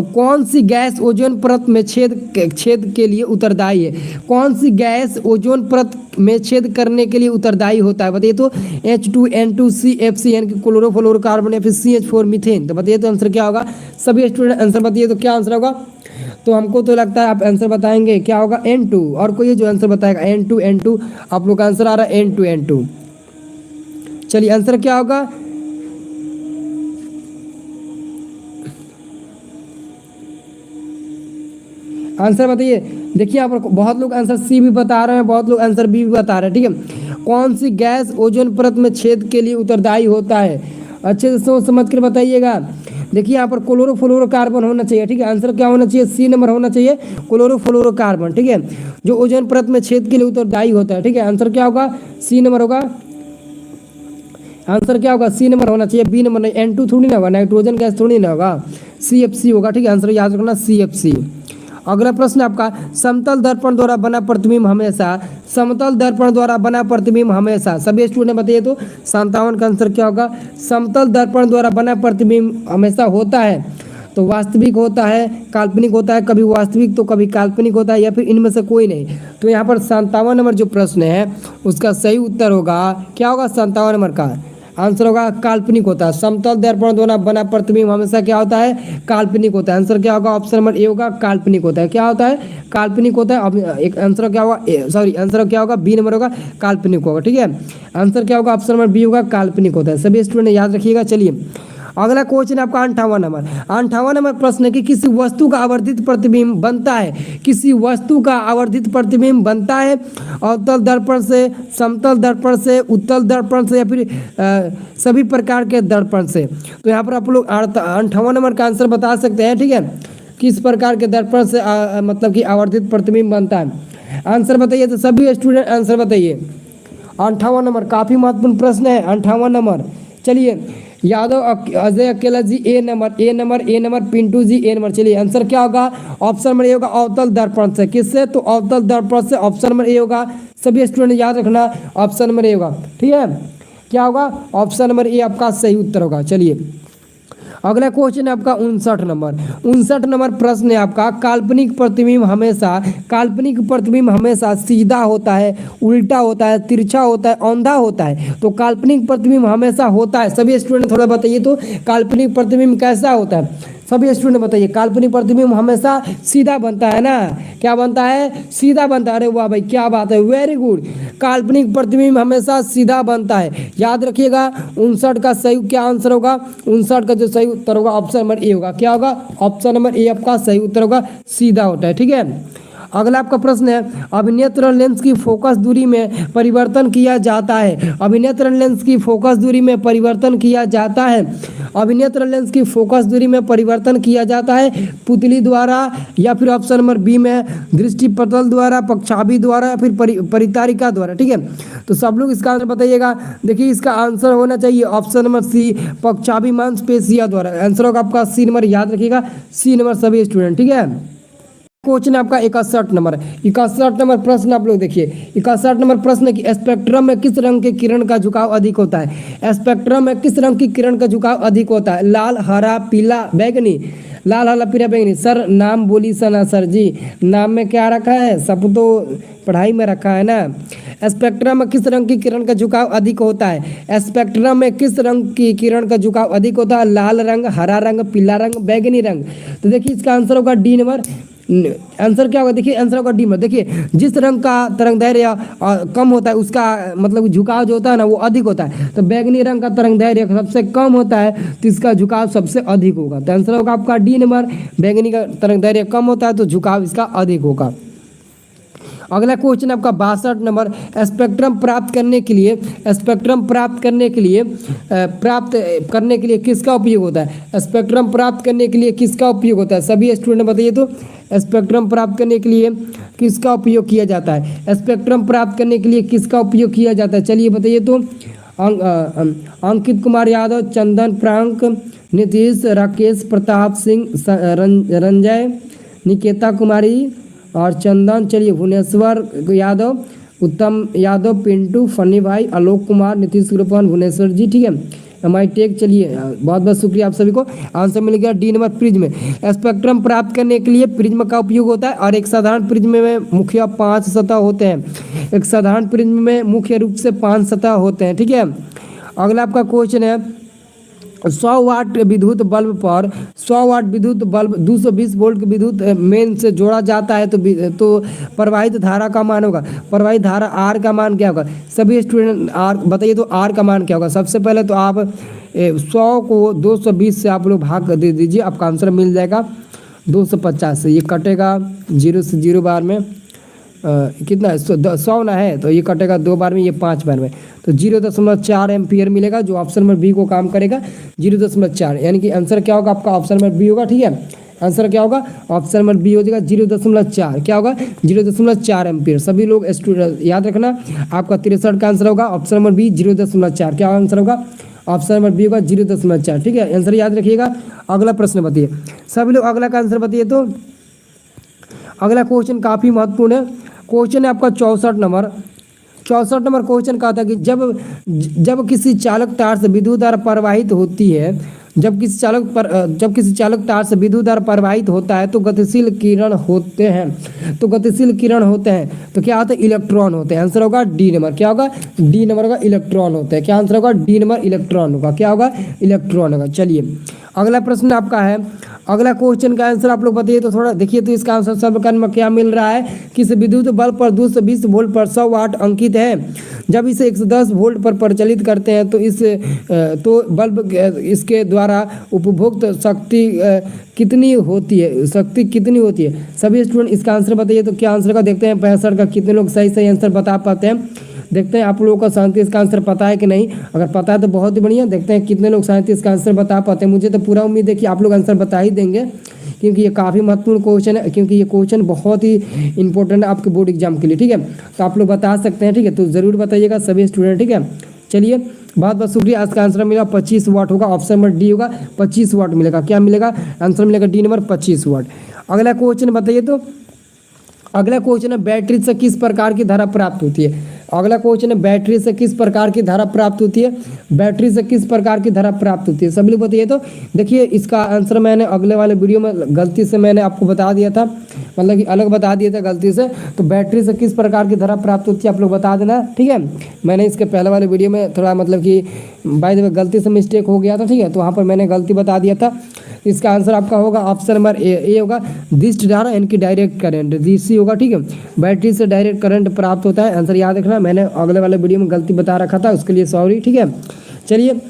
कौन सी गैस ओजोन परत में छेद के लिए उत्तरदायी है। कौन सी गैस ओजोन परत में छेद करने के लिए उत्तरदायी होता है। बताइए तो H2N2 CFC यानी कि क्लोरोफ्लोरोकार्बन या फिर CH4 मीथेन। तो बताइए तो आंसर क्या होगा। सभी स्टूडेंट आंसर बताइए तो क्या आंसर होगा। तो हमको तो लगता है आप आंसर बताएंगे क्या होगा N2, और कोई जो आंसर बताएगा N2 आप लोग का आंसर आ रहा है N2। चलिए आंसर क्या होगा, आंसर बताइए। देखिए यहाँ पर बहुत लोग आंसर सी भी बता रहे हैं, बहुत लोग आंसर बी भी बता रहे हैं, ठीक है। कौन सी गैस ओजोन परत में छेद के लिए उत्तरदायी होता है, अच्छे से सोच समझ कर बताइएगा। देखिए यहाँ पर क्लोरोफ्लोरोकार्बन होना चाहिए, ठीक है। आंसर क्या होना चाहिए, सी नंबर होना चाहिए, क्लोरोफ्लोरोकार्बन, ठीक है, जो ओजोन परत में छेद के लिए उत्तरदायी होता है, ठीक है। आंसर क्या होगा, सी नंबर होगा। आंसर क्या होगा, सी नंबर होना चाहिए, बी नंबर नहीं। N2 थोड़ी ना होगा, नाइट्रोजन गैस थोड़ी ना होगा, CFC होगा, ठीक है। आंसर याद रखना CFC। अगला प्रश्न आपका, समतल दर्पण द्वारा बना प्रतिबिंब हमेशा, समतल दर्पण द्वारा बना प्रतिबिंब हमेशा। सभी स्टूडेंट बताइए तो 57 का आंसर क्या होगा। समतल दर्पण द्वारा बना प्रतिबिंब हमेशा होता है तो वास्तविक होता है, काल्पनिक होता है, कभी वास्तविक तो कभी काल्पनिक होता है, या फिर इनमें से कोई नहीं। तो यहाँ पर 57 नंबर जो प्रश्न है उसका सही उत्तर होगा, क्या होगा 57 नंबर का आंसर होगा काल्पनिक होता है। समतल दर्पण द्वारा बना प्रतिबिंब हमेशा क्या होता है, काल्पनिक होता है। आंसर क्या होगा, ऑप्शन नंबर ए होगा, काल्पनिक होता है। क्या होता है, काल्पनिक होता है। अब एक आंसर क्या होगा, सॉरी आंसर क्या होगा, बी नंबर होगा, काल्पनिक होगा। ठीक है, आंसर क्या होगा, ऑप्शन नंबर बी होगा, काल्पनिक होता है। सभी स्टूडेंट याद रखिएगा। चलिए अगला क्वेश्चन है आपका 58 नंबर। 58 नंबर प्रश्न है कि किसी वस्तु का आवर्धित प्रतिबिंब बनता है, किसी वस्तु का आवर्धित प्रतिबिंब बनता है अवतल दर्पण से, समतल दर्पण से, उत्तल दर्पण से, या फिर सभी प्रकार के दर्पण से। तो यहाँ पर आप लोग 58 नंबर का आंसर बता सकते हैं। ठीक है, किस प्रकार के दर्पण से मतलब कि आवर्धित प्रतिबिंब बनता है, आंसर बताइए। तो सभी स्टूडेंट आंसर बताइए। 58 नंबर काफ़ी महत्वपूर्ण प्रश्न है, 58 नंबर। चलिए यादव अजय अकेला जी ए नंबर, पिंटू जी ए नंबर। चलिए आंसर क्या होगा, ऑप्शन नंबर ए होगा, अवतल दर्पण से। किससे, तो अवतल दर्पण से, ऑप्शन नंबर ए होगा। सभी स्टूडेंट याद रखना, ऑप्शन नंबर ए होगा। ठीक है, क्या होगा, ऑप्शन नंबर ए आपका सही उत्तर होगा। चलिए अगला क्वेश्चन है आपका 59 नंबर। 59 नंबर प्रश्न है आपका, काल्पनिक प्रतिबिंब हमेशा सीधा होता है, उल्टा होता है, तिरछा होता है, औंधा होता है। तो काल्पनिक प्रतिबिंब हमेशा होता है। सभी स्टूडेंट थोड़ा बताइए तो काल्पनिक प्रतिबिंब कैसा होता है, सभी स्टूडेंट बताइए। काल्पनिक प्रतिबिंब हमेशा सीधा बनता है ना, क्या बनता है, सीधा बनता है। अरे वाह भाई क्या बात है, वेरी गुड। काल्पनिक प्रतिबिंब हमेशा सीधा बनता है, याद रखिएगा। 59 का सही क्या आंसर होगा, 59 का जो सही उत्तर होगा ऑप्शन नंबर ए होगा। क्या होगा, ऑप्शन नंबर ए आपका सही उत्तर होगा, सीधा होता है। ठीक है, अगला आपका प्रश्न है, अभिनेत्र लेंस की फोकस दूरी में परिवर्तन किया जाता है। अभिनेत्र लेंस की फोकस दूरी में परिवर्तन किया जाता है, अभिनेत्र लेंस की फोकस दूरी में परिवर्तन किया जाता है पुतली द्वारा, या फिर ऑप्शन नंबर बी में दृष्टिपटल द्वारा, पक्षाभि द्वारा, या फिर परितारिका द्वारा। ठीक है, तो सब लोग इसका आंसर बताइएगा। देखिए इसका आंसर होना चाहिए ऑप्शन नंबर सी, पक्षाभि मांसपेशिया द्वारा। आंसर होगा आपका सी नंबर, याद रखिएगा सी नंबर सभी स्टूडेंट। ठीक है, क्वेश्चन आपका 61 नंबर। 61 नंबर प्रश्न आप लोग देखिए। 61 नंबर प्रश्न की स्पेक्ट्रम में किस रंग के किरण का झुकाव अधिक होता है, स्पेक्ट्रम में किस रंग की किरण का झुकाव अधिक होता है, लाल, हरा, पीला, बैंगनी। लाल, हरा, पीला, बैंगनी। सर नाम बोली सना सर जी, नाम में क्या रखा है, सब तो पढ़ाई में रखा है ना। स्पेक्ट्रम में किस रंग की किरण का झुकाव अधिक होता है, स्पेक्ट्रम में किस रंग की किरण का झुकाव अधिक होता है, लाल रंग, हरा रंग, पीला रंग, बैंगनी रंग। तो देखिए इसका आंसर होगा डी नंबर। आंसर क्या होगा, देखिए आंसर होगा डी में। देखिए जिस रंग का तरंग दैर्घ्य कम होता है उसका मतलब झुकाव जो होता है ना वो अधिक होता है। तो बैंगनी रंग का तरंग दैर्घ्य सबसे कम होता है तो इसका झुकाव सबसे अधिक होगा। तो आंसर होगा आपका डी नंबर, बैंगनी का तरंग दैर्घ्य कम होता है तो झुकाव इसका अधिक होगा। अगला क्वेश्चन आपका 62 नंबर। स्पेक्ट्रम प्राप्त करने के लिए किसका उपयोग होता है, स्पेक्ट्रम प्राप्त करने के लिए किसका उपयोग होता है, सभी स्टूडेंट बताइए तो। स्पेक्ट्रम प्राप्त करने के लिए किसका उपयोग किया जाता है, स्पेक्ट्रम प्राप्त करने के लिए किसका उपयोग किया जाता है, चलिए बताइए तो। अंकित कुमार यादव, चंदन, प्रांक, नीतीश, राकेश, प्रताप सिंह, रंजय, निकेता कुमारी और चंदन। चलिए भुवनेश्वर यादव, उत्तम यादव, पिंटू, फनी भाई, आलोक कुमार, नीतीश गुरुपान, भुवनेश्वर जी। ठीक है, एमआई टेक। चलिए बहुत बहुत शुक्रिया आप सभी को। आंसर मिल गया डी नंबर, प्रिज्म। स्पेक्ट्रम प्राप्त करने के लिए प्रिज्म का उपयोग होता है और एक साधारण प्रिज्म में मुख्य 5 सतह होते हैं। एक साधारण प्रिज्म में मुख्य रूप से 5 सतह होते हैं। ठीक है, अगला आपका क्वेश्चन है 100 वाट विद्युत बल्ब पर 100 वाट विद्युत बल्ब 220 वोल्ट के विद्युत मेन से जोड़ा जाता है तो प्रवाहित धारा का मान होगा, प्रवाहित धारा आर का मान क्या होगा, सभी स्टूडेंट आर बताइए तो आर का मान क्या होगा। सबसे पहले तो आप 100 को 220 से आप लोग भाग दे दीजिए, आपका आंसर मिल जाएगा 250 से। ये कटेगा 0 से 0 बार में कितना है 100 ना है तो ये कटेगा 2 बार में, ये 5 बार में, तो 0.4 एम्पियर मिलेगा जो ऑप्शन नंबर बी को काम करेगा। 0.4 यानी कि आंसर क्या होगा आपका ऑप्शन नंबर बी होगा। ठीक है, आंसर क्या होगा ऑप्शन नंबर बी हो जाएगा 0.4। क्या होगा 0.4 एम्पियर। सभी लोग स्टूडेंट याद रखना, आपका 63 का आंसर होगा ऑप्शन नंबर बी 0.4। क्या आंसर होगा ऑप्शन नंबर बी होगा 0.4। ठीक है, आंसर याद रखिएगा। अगला प्रश्न बताइए सभी लोग, अगला का आंसर बताइए तो। अगला क्वेश्चन काफ़ी महत्वपूर्ण है, क्वेश्चन है आपका 64 नंबर। 64 नंबर क्वेश्चन कहा था कि जब किसी चालक तार से विद्युत धारा प्रवाहित होती है, जब किसी चालक तार से विद्युत धारा प्रवाहित होता है तो गतिशील किरण होते हैं, तो क्या होता है? इलेक्ट्रॉन होते हैं। आंसर होगा डी नंबर। क्या होगा? डी नंबर होगा इलेक्ट्रॉन होते हैं। क्या आंसर होगा? डी नंबर इलेक्ट्रॉन होगा। क्या होगा? इलेक्ट्रॉन होगा। चलिए अगला प्रश्न आपका है, अगला क्वेश्चन का आंसर आप लोग बताइए। तो थोड़ा देखिए तो इसका आंसर सब करने में क्या मिल रहा है, किस विद्युत बल्ब पर 220 वोल्ट पर 100 वाट अंकित है। जब इसे 110 वोल्ट पर प्रचलित करते हैं तो बल्ब इसके द्वारा उपभोक्त शक्ति कितनी होती है? सभी स्टूडेंट इसका आंसर बताइए। तो क्या आंसर का देखते हैं 65 का कितने लोग सही आंसर बता पाते हैं। देखते हैं आप लोगों का 37 का आंसर पता है कि नहीं। अगर पता है तो बहुत ही बढ़िया। देखते हैं कितने लोग 37 का आंसर बता पाते हैं। मुझे तो पूरा उम्मीद है कि आप लोग आंसर बता ही देंगे, क्योंकि ये काफ़ी महत्वपूर्ण क्वेश्चन है, क्योंकि ये क्वेश्चन बहुत ही इंपॉर्टेंट है आपके बोर्ड एग्जाम के लिए। ठीक है, तो आप लोग बता सकते हैं। ठीक है, तो ज़रूर बताइएगा सभी स्टूडेंट। ठीक है, चलिए बहुत बहुत शुक्रिया। आज का आंसर मिला 25 वाट होगा। ऑप्शन नंबर डी होगा, 25 वाट मिलेगा। क्या मिलेगा? आंसर मिलेगा डी नंबर 25 वाट। अगला क्वेश्चन बताइए। तो अगला क्वेश्चन है बैटरी से किस प्रकार की धारा प्राप्त होती है। अगला क्वेश्चन है बैटरी से किस प्रकार की धारा प्राप्त होती है। बैटरी से किस प्रकार की धारा प्राप्त होती है, सभी लोग बताइए। तो देखिए इसका आंसर मैंने अगले वाले वीडियो में गलती से मैंने आपको बता दिया था, मतलब कि अलग बता दिया था गलती से। तो बैटरी से किस प्रकार की धारा प्राप्त होती है आप लोग बता देना। ठीक है, मैंने इसके पहले वाले वीडियो में थोड़ा मतलब कि बाय द वे गलती से मिस्टेक हो गया था। ठीक है, तो वहाँ पर मैंने गलती बता दिया था। इसका आंसर आपका होगा ऑप्शन नंबर ए होगा, डिस्ट धारा यानी कि डायरेक्ट करंट, डीसी होगा। ठीक है, बैटरी से डायरेक्ट करंट प्राप्त होता है। आंसर याद रखना, मैंने अगले वाले वीडियो में गलती बता रखा था, उसके लिए सॉरी। ठीक है, चलिए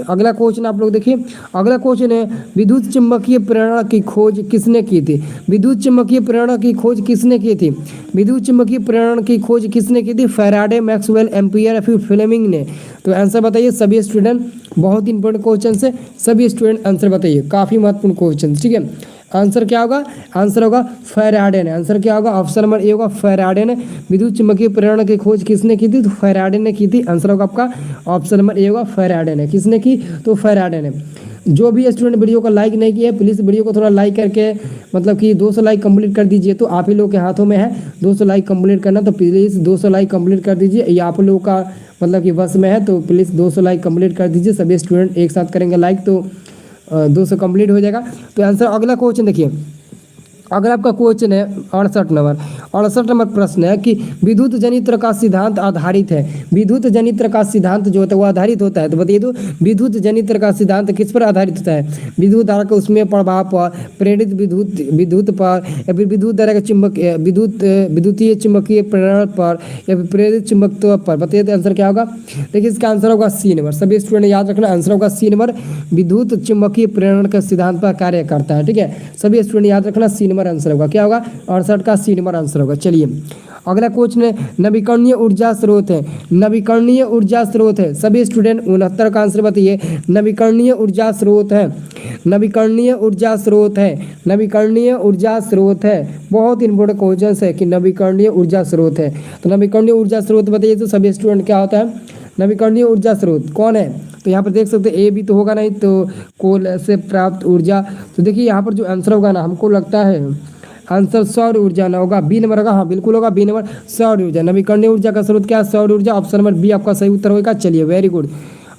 अगला क्वेश्चन आप लोग देखिए। अगला क्वेश्चन है विद्युत चुम्बकीय प्रेरणा की खोज किसने की थी। विद्युत चुम्बकीय प्रेरणा की खोज किसने की थी। विद्युत चुम्बकीय प्रेरणा की खोज किसने की थी? फैराडे, मैक्सवेल, एम्पियर या फिर फ्लेमिंग ने। तो आंसर बताइए सभी स्टूडेंट। बहुत इंपॉर्टेंट क्वेश्चन से सभी स्टूडेंट आंसर बताइए, काफ़ी महत्वपूर्ण क्वेश्चन। ठीक है, आंसर क्या होगा? आंसर होगा फैराडे ने। आंसर क्या होगा? ऑप्शन नंबर ए होगा, फैराडे ने। विद्युत चुम्बकीय प्रेरणा की खोज किसने की थी? तो फैराडे ने की थी। आंसर होगा आपका ऑप्शन नंबर ए होगा, फैराडे ने। किसने की? तो फैराडे ने। जो भी स्टूडेंट वीडियो को लाइक नहीं किया है प्लीज़ वीडियो को थोड़ा लाइक करके मतलब कि 200 लाइक कंप्लीट कर दीजिए। तो आप ही लोग के हाथों में है 200 लाइक कंप्लीट करना, तो प्लीज़ 200 लाइक कंप्लीट कर दीजिए। ये आप लोगों का मतलब कि बस में है, तो प्लीज़ 200 लाइक कंप्लीट कर दीजिए। सभी स्टूडेंट एक साथ करेंगे लाइक तो 200 कंप्लीट हो जाएगा। तो आंसर अगला क्वेश्चन देखिए। अगर आपका क्वेश्चन है 68 नंबर प्रश्न है कि विद्युत जनित्र का सिद्धांत आधारित है। विद्युत जनित्र का सिद्धांत जो होता है वो आधारित होता है। तो बताइए तो विद्युत जनित्र का सिद्धांत किस पर आधारित होता है? विद्युत धारा के उसमें प्रभाव पर, प्रेरित विद्युत पर, या फिर विद्युत धारा के विद्युतीय चुंबकीय प्रेरण पर, या फिर प्रेरित चुंबकत्व पर। बताइए तो आंसर क्या होगा? देखिए इसका आंसर होगा सी नंबर। सभी स्टूडेंट याद रखना, आंसर होगा सी नंबर, विद्युत चुंबकीय प्रेरण के सिद्धांत पर कार्य करता है। ठीक है, सभी स्टूडेंट याद रखना, सी नंबर आंसर होगा। क्या होगा? 68 का सी नंबर आंसर होगा। चलिए अगला क्वेश्चन है नवीकरणीय ऊर्जा स्रोत है। नवीकरणीय ऊर्जा स्रोत है। सभी स्टूडेंट 69 का आंसर बताइए। नवीकरणीय ऊर्जा स्रोत है। नवीकरणीय ऊर्जा स्रोत है। नवीकरणीय ऊर्जा स्रोत है। बहुत इंपॉर्टेंट क्वेश्चन है कि नवीकरणीय ऊर्जा स्रोत है। तो नवीकरणीय ऊर्जा स्रोत बताइए तो सभी स्टूडेंट क्या होता है? नवीकरणीय ऊर्जा स्रोत कौन है? तो यहाँ पर देख सकते हैं ए भी तो होगा नहीं, तो कोल से प्राप्त ऊर्जा। तो देखिए यहाँ पर जो आंसर होगा ना, हमको लगता है आंसर सौर ऊर्जा ना होगा, बी नंबर होगा। हाँ बिल्कुल होगा, बी नंबर सौर ऊर्जा। नवीकरणीय ऊर्जा का स्रोत क्या है? सौर ऊर्जा। ऑप्शन नंबर बी आपका सही उत्तर होगा। चलिए वेरी गुड।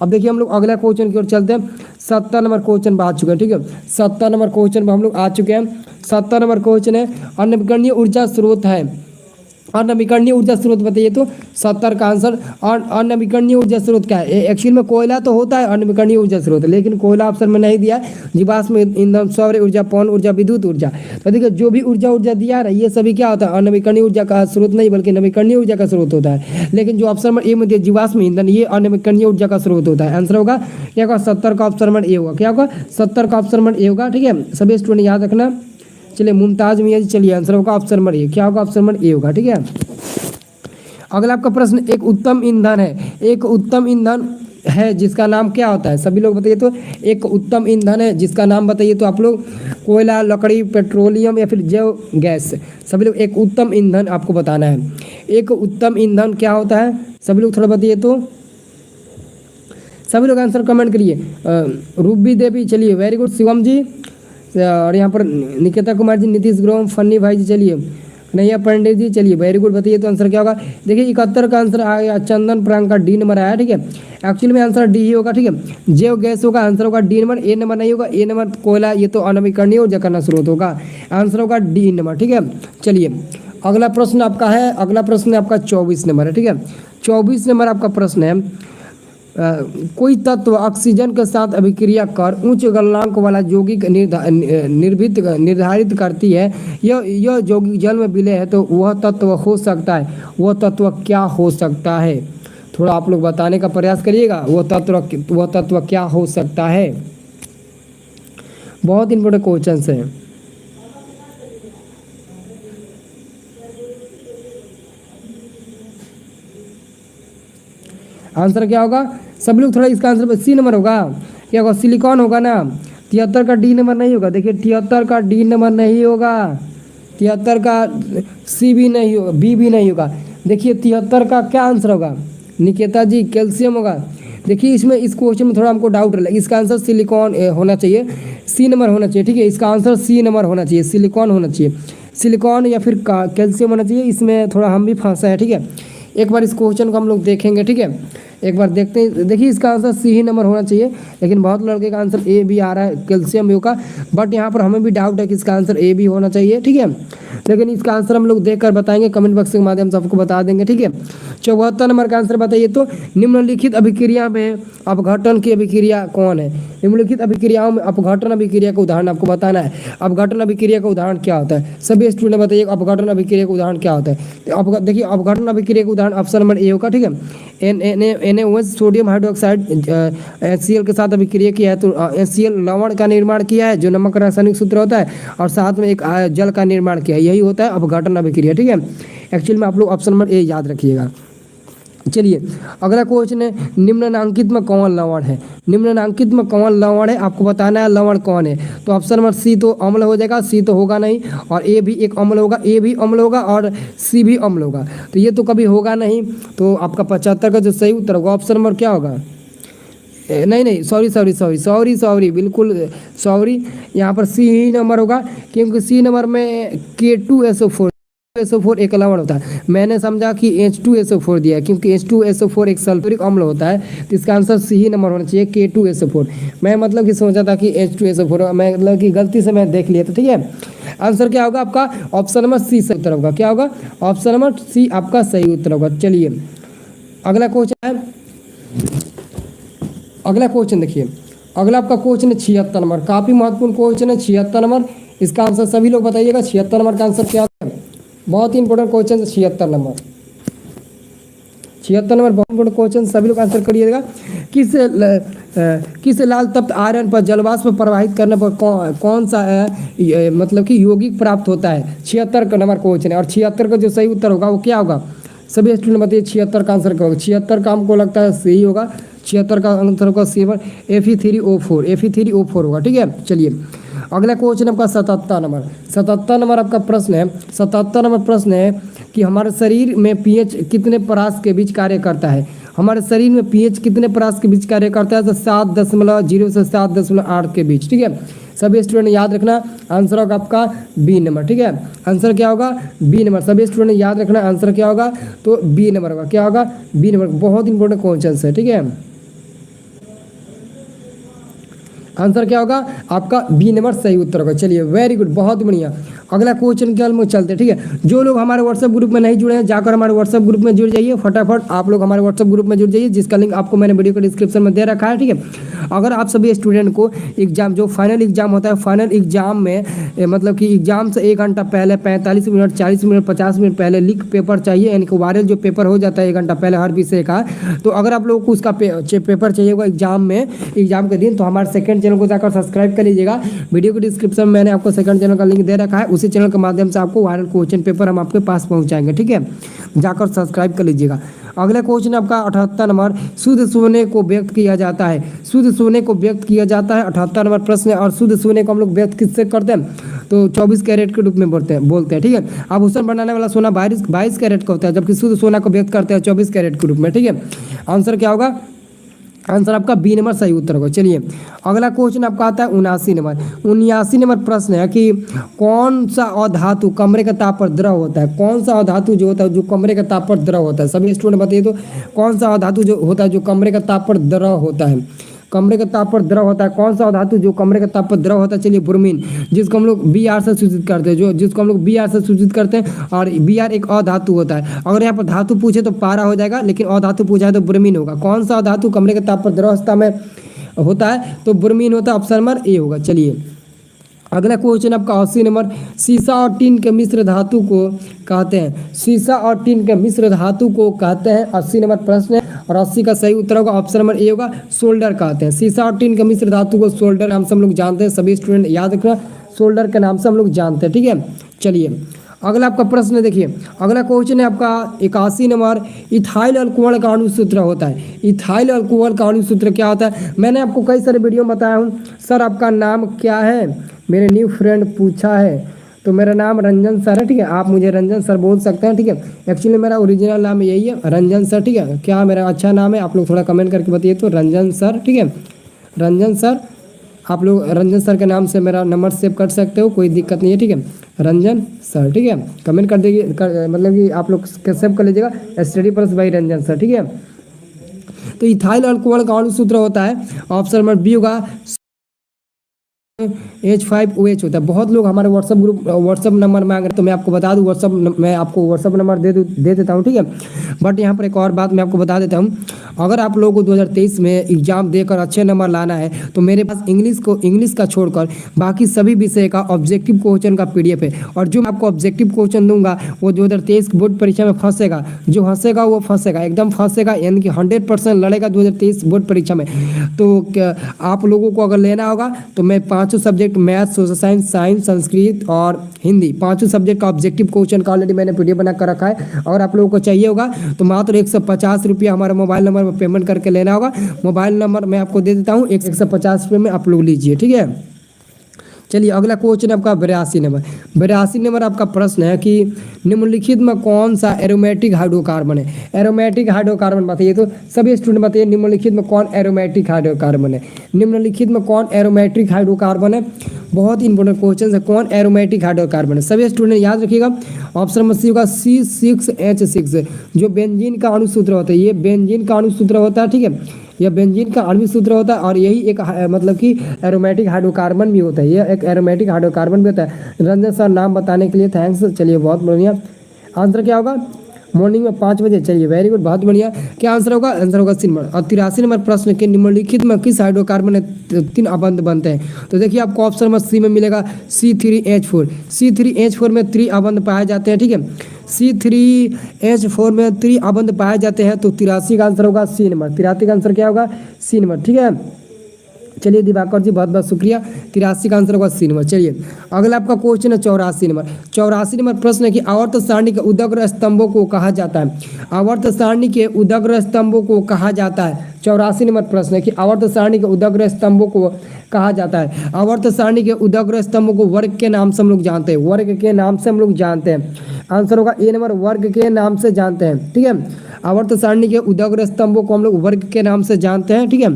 अब देखिए हम लोग अगला क्वेश्चन की ओर चलते हैं। 70 नंबर क्वेश्चन पर आ चुके हैं। ठीक है, 70 नंबर क्वेश्चन पर हम लोग आ चुके हैं। 70 नंबर क्वेश्चन है अनवीकरणीय ऊर्जा स्रोत है। अनवीकरणीय ऊर्जा स्रोत बताइए तो 70 का आंसर। अनवीकरणीय ऊर्जा स्रोत क्या है? एक्चुअल में कोयला तो होता है अनवीकरणीय ऊर्जा स्रोत, लेकिन कोयला ऑप्शन में नहीं दिया है। जीवाश्म ईंधन, सौर ऊर्जा, पवन ऊर्जा, विद्युत ऊर्जा। तो देखिए जो भी ऊर्जा दिया है ये सभी क्या होता है? अनवीकरणीय ऊर्जा का स्रोत नहीं बल्कि नवीकरणीय ऊर्जा का स्रोत होता है। लेकिन जो ऑप्शन नंबर ए में दिया जीवाश्म ईंधन, ये अनवीकरणीय ऊर्जा का स्रोत होता है। आंसर होगा क्या होगा? 70 का ऑप्शन नंबर ए होगा। क्या होगा? 70 का ऑप्शन नंबर ए होगा। ठीक है, सभी स्टूडेंट याद रखना। चलिए मुमताज मियाँ जी, चलिए आंसर होगा ऑप्शन नंबर ए। क्या होगा? ऑप्शन नंबर ए होगा। ठीक है, अगला आपका प्रश्न एक उत्तम ईंधन है। एक उत्तम ईंधन है जिसका नाम क्या होता है? सभी लोग बताइए तो। एक उत्तम ईंधन है जिसका नाम बताइए तो आप लोग। कोयला, लकड़ी, पेट्रोलियम या फिर जैव गैस। सभी लोग एक उत्तम ईंधन आपको बताना है। एक उत्तम ईंधन क्या होता है? सभी लोग थोड़ा बताइए तो। सभी लोग आंसर कमेंट करिए। रूबी देवी, चलिए वेरी गुड। शिवम जी, और यहाँ पर निकिता कुमार जी, नीतीश ग्रोम, फन्नी भाई जी, चलिए नहीं है पंडित जी, चलिए वेरी गुड, बताइए तो आंसर क्या होगा। देखिए 71 का आंसर आ गया, चंदन प्रांग का डी नंबर आया, ठीक है। एक्चुअली में आंसर डी ही होगा, ठीक है। जैव गैस होगा, आंसर होगा डी नंबर। ए नंबर नहीं होगा, ए नंबर कोयला, ये तो अनवीकरणीय ऊर्जा का स्रोत होगा, आंसर होगा डी नंबर, ठीक है। चलिए अगला प्रश्न आपका है, अगला प्रश्न आपका 24 नंबर है, ठीक है। 24 नंबर आपका प्रश्न है, कोई तत्व ऑक्सीजन के साथ अभिक्रिया कर उच्च गलनांक वाला यौगिक निर्धारित करती है, यह यौगिक जल में विलय है, तो वह तत्व हो सकता है, वह तत्व क्या हो सकता है? थोड़ा आप लोग बताने का प्रयास करिएगा, वह तत्व क्या हो सकता है। बहुत इंपॉर्टेंट क्वेश्चन है। आंसर क्या होगा सब लोग, थोड़ा इसका आंसर सी नंबर होगा, क्या होगा? सिलिकॉन होगा ना। 73 का डी नंबर नहीं होगा, देखिए 73 का डी नंबर नहीं होगा, 73 का सी भी नहीं होगा, बी भी नहीं होगा। देखिए 73 का क्या आंसर होगा निकेता जी? कैल्शियम होगा। देखिए इसमें इस क्वेश्चन में थोड़ा हमको डाउट है, इसका आंसर सिलिकॉन होना चाहिए, सी नंबर होना चाहिए, ठीक है। इसका आंसर सी नंबर होना चाहिए, सिलिकॉन होना चाहिए, सिलिकॉन या फिर कैल्शियम होना चाहिए। इसमें थोड़ा हम भी फंसा है, ठीक है। एक बार इस क्वेश्चन को हम लोग देखेंगे, ठीक है, एक बार देखते हैं। देखिए इसका आंसर सी ही नंबर होना चाहिए, लेकिन बहुत लड़के का आंसर ए भी आ रहा है, कैल्शियम भी का, बट यहाँ पर हमें भी डाउट है कि इसका आंसर ए भी होना चाहिए, ठीक है। लेकिन इसका आंसर हम लोग देखकर बताएंगे, कमेंट बॉक्स के माध्यम से आपको बता देंगे, ठीक है। 74 नंबर का आंसर बताइए तो, निम्नलिखित अभिक्रिया में अपघटन की अभिक्रिया कौन है? निम्नलिखित अभिक्रियाओं में अपघटन अभिक्रिया का उदाहरण आपको बताना है। अपघटन अभिक्रिया का उदाहरण क्या होता है? सभी स्टूडेंट बताइए अपघटन अभिक्रिया का उदाहरण क्या होता है। तो देखिए अपघटन अभिक्रिया का उदाहरण ऑप्शन नंबर ए होगा, ठीक है। NaOH सोडियम हाइड्रोक्साइड HCl के साथ अभिक्रिया किया है, तो HCl लवण का निर्माण किया है, जो नमक रासायनिक सूत्र होता है, और साथ में एक जल का निर्माण किया है, यही होता है अपघटन अभिक्रिया, ठीक है। एक्चुअली में आप लोग ऑप्शन नंबर ए याद रखिएगा। चलिए अगला क्वेश्चन है, निम्नलिखित में कौन लवण है? निम्नलिखित में कौन लवण है आपको बताना है, लवण कौन है? तो ऑप्शन नंबर सी तो अम्ल हो जाएगा, सी तो होगा नहीं, और ए भी एक अम्ल होगा, ए भी अम्ल होगा, और सी भी अम्ल होगा, तो ये तो कभी होगा नहीं। तो आपका 75 का जो सही उत्तर होगा ऑप्शन नंबर क्या होगा? नहीं, सॉरी, बिल्कुल सॉरी, यहाँ पर सी ही नंबर होगा, क्योंकि सी नंबर में K2SO4 एक लवण होता है। मैंने समझा कि H2SO4 दिया है, क्योंकि H2SO4 एक सल्फ्यूरिक अम्ल होता है, तो इसका आंसर सी ही नंबर होना चाहिए, K2SO4। मैं मतलब कि सोचा था कि H2SO4, मैं मतलब कि गलती से मैं देख लिया था, ठीक है। आंसर क्या होगा आपका? ऑप्शन नंबर सी सही उत्तर होगा। क्या होगा? ऑप्शन नंबर सी आपका सही उत्तर होगा। चलिए अगला क्वेश्चन है, अगला क्वेश्चन देखिए, अगला आपका क्वेश्चन है 76 नंबर, काफी महत्वपूर्ण क्वेश्चन है 76 नंबर। इसका आंसर सभी लोग बताइएगा, 76 नंबर का आंसर क्या है? बहुत ही इंपॉर्टेंट क्वेश्चन है 76 नंबर, 76 नंबर बहुत इंपॉर्टेंट क्वेश्चन, सभी लोग आंसर करिएगा। किस लाल तप्त आयरन पर जलवाष्प प्रवाहित करने पर कौन सा मतलब कि यौगिक प्राप्त होता है? 76 का नंबर क्वेश्चन है, और 76 का जो सही उत्तर होगा वो क्या होगा? सभी स्टूडेंट बताइए 76 का आंसर क्या होगा? 76 का हमको लगता है सही होगा, 76 का आंसर होगा Fe3O4 होगा, ठीक है। चलिए अगला क्वेश्चन आपका 77 नंबर, 77 नंबर आपका प्रश्न है, 77 नंबर प्रश्न है कि हमारे शरीर में pH कितने परास के बीच कार्य करता है? हमारे शरीर में pH कितने परास के बीच कार्य करता है? तो 7.0 से 7.8 के बीच, ठीक है। सभी स्टूडेंट याद रखना, आंसर होगा आपका बी नंबर, ठीक है। आंसर क्या होगा? B number. सभी स्टूडेंट याद रखना, आंसर क्या होगा? तो बी नंबर होगा। क्या होगा? B number. बहुत इंपॉर्टेंट क्वेश्चन है, ठीक है। आंसर क्या होगा आपका? बी नंबर सही उत्तर होगा। चलिए वेरी गुड, बहुत बढ़िया। अगला क्वेश्चन के में चलते हैं, ठीक है। जो लोग हमारे व्हाट्सएप ग्रुप में नहीं जुड़े हैं, जाकर हमारे व्हाट्सएप ग्रुप में जुड़ जाइए, फटाफट आप लोग हमारे व्हाट्सएप ग्रुप में जुड़ जाइए, जिसका लिंक आपको मैंने वीडियो के डिस्क्रिप्शन में दे रखा है, ठीक है। अगर आप सभी स्टूडेंट को एग्जाम, जो फाइनल एग्जाम होता है, फाइनल एग्जाम में मतलब कि एग्जाम से 1 घंटा पहले 45 मिनट, 40 मिनट, 50 मिनट पहले लीक पेपर चाहिए, यानी कि वायरल जो पेपर हो जाता है 1 घंटा पहले हर विषय का, तो अगर आप लोगों को उसका पेपर चाहिए होगा एग्जाम में, एग्जाम के दिन, तो हमारे सेकंड चैनल को जाकर सब्सक्राइब कर लीजिएगा। वीडियो के डिस्क्रिप्शन में मैंने आपको सेकंड चैनल का लिंक दे रखा है, उसी चैनल के माध्यम से आपको वायरल क्वेश्चन पेपर हम आपके पास पहुंचाएंगे, ठीक है। जाकर सब्सक्राइब कर लीजिएगा। अगला क्वेश्चन आपका 78 नंबर, शुद्ध सोने को व्यक्त किया जाता है, शुद्ध सोने को व्यक्त किया जाता है, 78 नंबर प्रश्न है। और शुद्ध सोने को हम लोग व्यक्त किससे करते हैं? तो 24 कैरेट के रूप में बोलते हैं, ठीक है। आभूषण बनाने वाला सोना 22 कैरेट का होता है, जबकि शुद्ध सोना को व्यक्त करते हैं 24 कैरेट के रूप में, ठीक है। आंसर क्या होगा? आंसर आपका बी नंबर सही उत्तर होगा। चलिए अगला क्वेश्चन आपका आता है 79 नंबर प्रश्न है कि कौन सा अधातु कमरे के ताप पर द्रव होता है। कौन सा अधातु जो होता है जो कमरे के ताप पर द्रव होता है, सभी स्टूडेंट बताइए तो कौन सा अधातु जो होता है जो कमरे के ताप पर द्रव होता है। कमरे के ताप पर द्रव होता है कौन सा धातु जो कमरे के ताप पर द्रव होता है। चलिए ब्रोमीन, जिसको हम लोग Br से सूचित करते हैं, जिसको हम लोग Br से सूचित करते हैं, और Br एक अधातु होता है। अगर यहाँ पर धातु पूछे तो पारा हो जाएगा, लेकिन अधातु पूछा है तो ब्रोमीन होगा। कौन सा धातु कमरे के ताप पर द्रव अवस्था में होता है, तो ब्रोमीन होता है। ऑप्शन नंबर ए होगा। चलिए अगला क्वेश्चन आपका 80 नंबर, सीसा और टीन के मिश्र धातु को कहते हैं। सीसा और टीन के मिश्र धातु को कहते हैं। 80 नंबर प्रश्न है और 80 का सही उत्तर होगा ऑप्शन नंबर ए होगा, सोल्डर कहते हैं। सीसा और टीन के मिश्र धातु को सोल्डर नाम से हम लोग जानते हैं। सभी स्टूडेंट याद रखना, सोल्डर के नाम से हम लोग जानते हैं। ठीक है, चलिए अगला आपका प्रश्न देखिए। अगला क्वेश्चन है आपका 81 नंबर, इथाइल अल्कोहल का अणु सूत्र होता है। इथाइल अल्कोहल का अणु सूत्र क्या होता है। मैंने आपको कई सारे वीडियो में बताया हूँ। सर आपका नाम क्या है, मेरे न्यू फ्रेंड पूछा है, तो मेरा नाम रंजन सर है। ठीक है, आप मुझे रंजन सर बोल सकते हैं। ठीक है, एक्चुअली मेरा ओरिजिनल नाम यही है, रंजन सर। ठीक है, क्या मेरा अच्छा नाम है, आप लोग थोड़ा कमेंट करके बताइए तो। रंजन सर, ठीक है, रंजन सर। आप लोग रंजन सर के नाम से मेरा नंबर सेव कर सकते हो, कोई दिक्कत नहीं है। ठीक है, रंजन सर। ठीक है, कमेंट कर दीजिए, मतलब कि आप लोग सेव कर लीजिएगा, study plus by Ranjan sir. ठीक है, तो इथाइल अल्कोहल का अणु सूत्र होता है ऑप्शन नंबर बी होगा, H5OH होता है। बहुत लोग हमारे व्हाट्सअप नंबर मांग रहे हैं, तो मैं आपको बता दूं मैं आपको व्हाट्सअप नंबर दे देता हूं। ठीक है, बट यहाँ पर एक और बात मैं आपको बता देता हूं। अगर आप लोगों को 2023 में एग्जाम देकर अच्छे नंबर लाना है तो मेरे पास इंग्लिश का छोड़कर बाकी सभी विषय का ऑब्जेक्टिव क्वेश्चन का PDF है। और जो मैं आपको ऑब्जेक्टिव क्वेश्चन दूंगा वो 2023 बोर्ड परीक्षा में फंसेगा। जो हंसेगा वो फंसेगा, एकदम फंसेगा, यानी कि 100% लड़ेगा 2023 बोर्ड परीक्षा में। तो आप लोगों को अगर लेना होगा तो मैं 5 subject math, social science, Sanskrit और हिंदी, 5 सब्जेक्ट का ऑब्जेक्टिव क्वेश्चन का ऑलरेडी मैंने PDF बना कर रखा है। अगर आप लोगों को चाहिए होगा तो मात्र 150 रुपया हमारे मोबाइल नंबर पर पेमेंट करके लेना होगा। मोबाइल नंबर मैं आपको दे देता हूँ, 150 रुपये में आप लोग लीजिए। ठीक है, चलिए अगला क्वेश्चन आपका 82 नंबर। 82 नंबर आपका प्रश्न है कि निम्नलिखित में कौन सा एरोमेटिक हाइड्रोकार्बन है। एरोमेटिक हाइड्रोकार्बन बताइए तो सभी स्टूडेंट बताइए, निम्नलिखित में कौन एरोमेटिक हाइड्रोकार्बन है। निम्नलिखित में कौन एरोमेटिक हाइड्रोकार्बन है, बहुत इंपॉर्टेंट क्वेश्चन है। कौन एरोमेटिक हाइड्रोकार्बन है, सभी स्टूडेंट याद रखिएगा। ऑप्शन नंबर सी होगा C6H6, जो बेंजीन का अणु सूत्र होता है। ये बेंजीन का अणु सूत्र होता है। ठीक है, यह बेंजीन का आणविक सूत्र होता है और यही एक मतलब कि एरोमेटिक हाइड्रोकार्बन भी होता है। यह एक एरोमेटिक हाइड्रोकार्बन भी होता है। रंजन सर नाम बताने के लिए थैंक्स। चलिए बहुत बढ़िया। आंसर क्या होगा, मॉर्निंग में 5 बजे। चलिए वेरी गुड, बहुत बढ़िया। क्या आंसर होगा, आंसर होगा 3 नंबर। और 83 नंबर प्रश्न के निम्नलिखित में किस हाइड्रोकार्बन में 3 अबंध बनते हैं। तो देखिए आपको ऑप्शन नंबर सी में मिलेगा C3H4। C3H4 में 3 अबंध पाए जाते हैं। ठीक है, C3H4 में 3 अबंध पाए जाते हैं। तो 83 का आंसर होगा सी नंबर। 83 का आंसर क्या होगा, सी नंबर। ठीक है, चलिए दिवाकर जी बहुत बहुत शुक्रिया। 83 का आंसर होगा सी नंबर। चलिए अगला आपका क्वेश्चन है 84 नंबर। 84 नंबर प्रश्न है कि आवर्त सारणी के उदग्र स्तंभों को कहा जाता है। आवर्त सारणी के उदग्र स्तंभों को कहा जाता है। 84 नंबर प्रश्न है कि आवर्त सारणी के उदग्र स्तंभों को कहा जाता है। आवर्त सारणी के उदग्र स्तंभों को वर्ग के नाम से हम लोग जानते हैं। वर्ग के नाम से हम लोग जानते हैं। आंसर होगा ए नंबर, वर्ग के नाम से जानते हैं। ठीक है, आवर्त सारणी के उदग्र स्तंभों को हम लोग वर्ग के नाम से जानते हैं। ठीक है,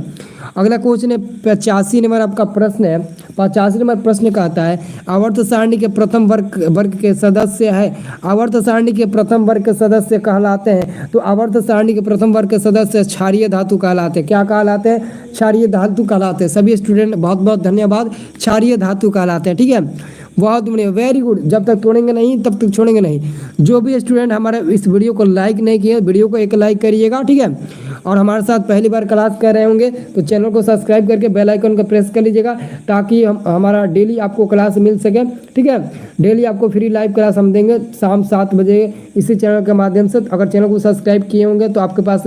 अगला क्वेश्चन है 85 नंबर आपका प्रश्न है। 85 नंबर प्रश्न कहता है आवर्त सारणी के प्रथम वर्ग के सदस्य है। आवर्त सारणी के प्रथम वर्ग के सदस्य कहलाते हैं। तो आवर्त सारणी के प्रथम वर्ग के सदस्य क्षारीय धातु कहलाते हैं। क्या कहलाते हैं, क्षारीय धातु कहलाते हैं। सभी स्टूडेंट बहुत बहुत धन्यवाद, क्षारीय धातु कहलाते हैं। ठीक है, बहुत बढ़िया, वेरी गुड। जब तक तोड़ेंगे नहीं तब तक छोड़ेंगे नहीं। जो भी स्टूडेंट हमारे इस वीडियो को लाइक नहीं किए, वीडियो को एक लाइक करिएगा। ठीक है, और हमारे साथ पहली बार क्लास कर रहे होंगे तो चैनल को सब्सक्राइब करके बेल आइकन को प्रेस कर लीजिएगा, ताकि हमारा डेली आपको क्लास मिल सके। ठीक है, डेली आपको फ्री लाइव क्लास हम देंगे शाम 7 बजे इसी चैनल के माध्यम से। अगर चैनल को सब्सक्राइब किए होंगे तो आपके पास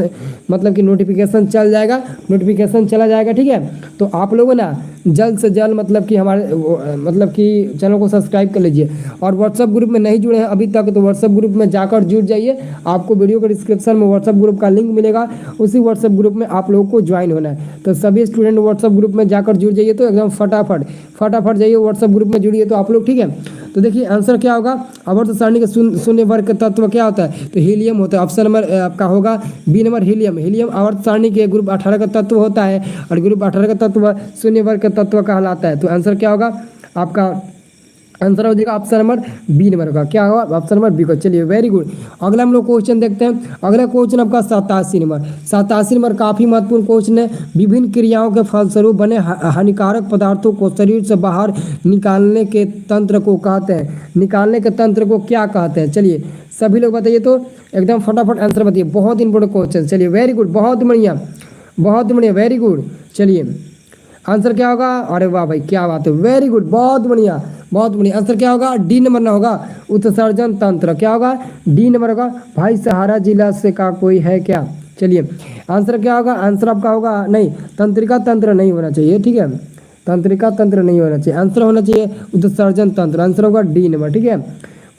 मतलब कि नोटिफिकेशन चल जाएगा, नोटिफिकेशन चला जाएगा। ठीक है, तो आप लोगों ना जल्द से जल्द मतलब कि हमारे मतलब कि चैनल को सब्सक्राइब कर लीजिए। और व्हाट्सअप ग्रुप में नहीं जुड़े हैं अभी तक तो व्हाट्सअप ग्रुप में जाकर जुड़ जाइए। आपको वीडियो के डिस्क्रिप्शन में व्हाट्सअप ग्रुप का लिंक मिलेगा, उसी व्हाट्सअप ग्रुप में आप लोगों को ज्वाइन होना है। तो सभी स्टूडेंट व्हाट्सअप ग्रुप में जाकर जुड़ जाइए। तो एकदम फटाफट जाइए व्हाट्सअप ग्रुप में जुड़िए तो आप लोग। ठीक है, तो देखिए आंसर क्या होगा, आवर्त सारणी के शून्य वर्ग का तत्व क्या होता है, तो हीलियम होता है। ऑप्शन नंबर आपका होगा बी नंबर हीलियम। हीलियम आवर्त सारणी के ग्रुप 18 का तत्व होता है और ग्रुप 18 का तत्व शून्य वर्ग का तत्व कहलाता है। तो आंसर क्या होगा आपका, आंसर हो जाएगा ऑप्शन नंबर बी नंबर का, क्या होगा ऑप्शन नंबर बी का। चलिए वेरी गुड। अगला हम लोग क्वेश्चन देखते हैं। अगला क्वेश्चन आपका 87 नंबर। 87 नंबर काफी महत्वपूर्ण क्वेश्चन है। विभिन्न क्रियाओं के फलस्वरूप बने हानिकारक पदार्थों को शरीर से बाहर निकालने के तंत्र को कहते हैं, निकालने के तंत्र को क्या कहते हैं। चलिए सभी लोग बताइए तो एकदम फटाफट आंसर बताइए, बहुत इंपॉर्टेंट क्वेश्चन। चलिए वेरी गुड, बहुत बढ़िया बहुत बढ़िया, वेरी गुड। चलिए आंसर क्या होगा, अरे वाह भाई क्या बात है, वेरी गुड, बहुत बढ़िया बहुत बढ़िया। आंसर क्या होगा, डी नंबर ना होगा, उत्सर्जन तंत्र। क्या होगा, डी नंबर होगा। भाई सहारा जिला से का कोई है क्या। चलिए आंसर क्या होगा, आंसर आपका होगा नहीं, तंत्रिका तंत्र नहीं होना चाहिए, ठीक है, तंत्रिका तंत्र नहीं होना चाहिए, आंसर होना चाहिए उत्सर्जन तंत्र। आंसर होगा डी नंबर, ठीक है,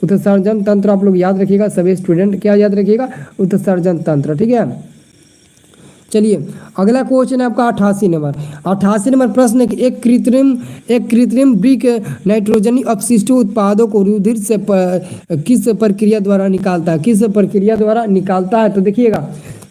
उत्सर्जन तंत्र आप लोग याद रखिएगा सभी स्टूडेंट, क्या याद रखिएगा, उत्सर्जन तंत्र, ठीक है। चलिए अगला क्वेश्चन है आपका 88 नंबर। 88 नंबर प्रश्न है कि एक कृत्रिम वृक्क नाइट्रोजनी अपशिष्ट उत्पादों को रुधिर से किस प्रक्रिया द्वारा निकालता है, किस प्रक्रिया द्वारा निकालता है। तो देखिएगा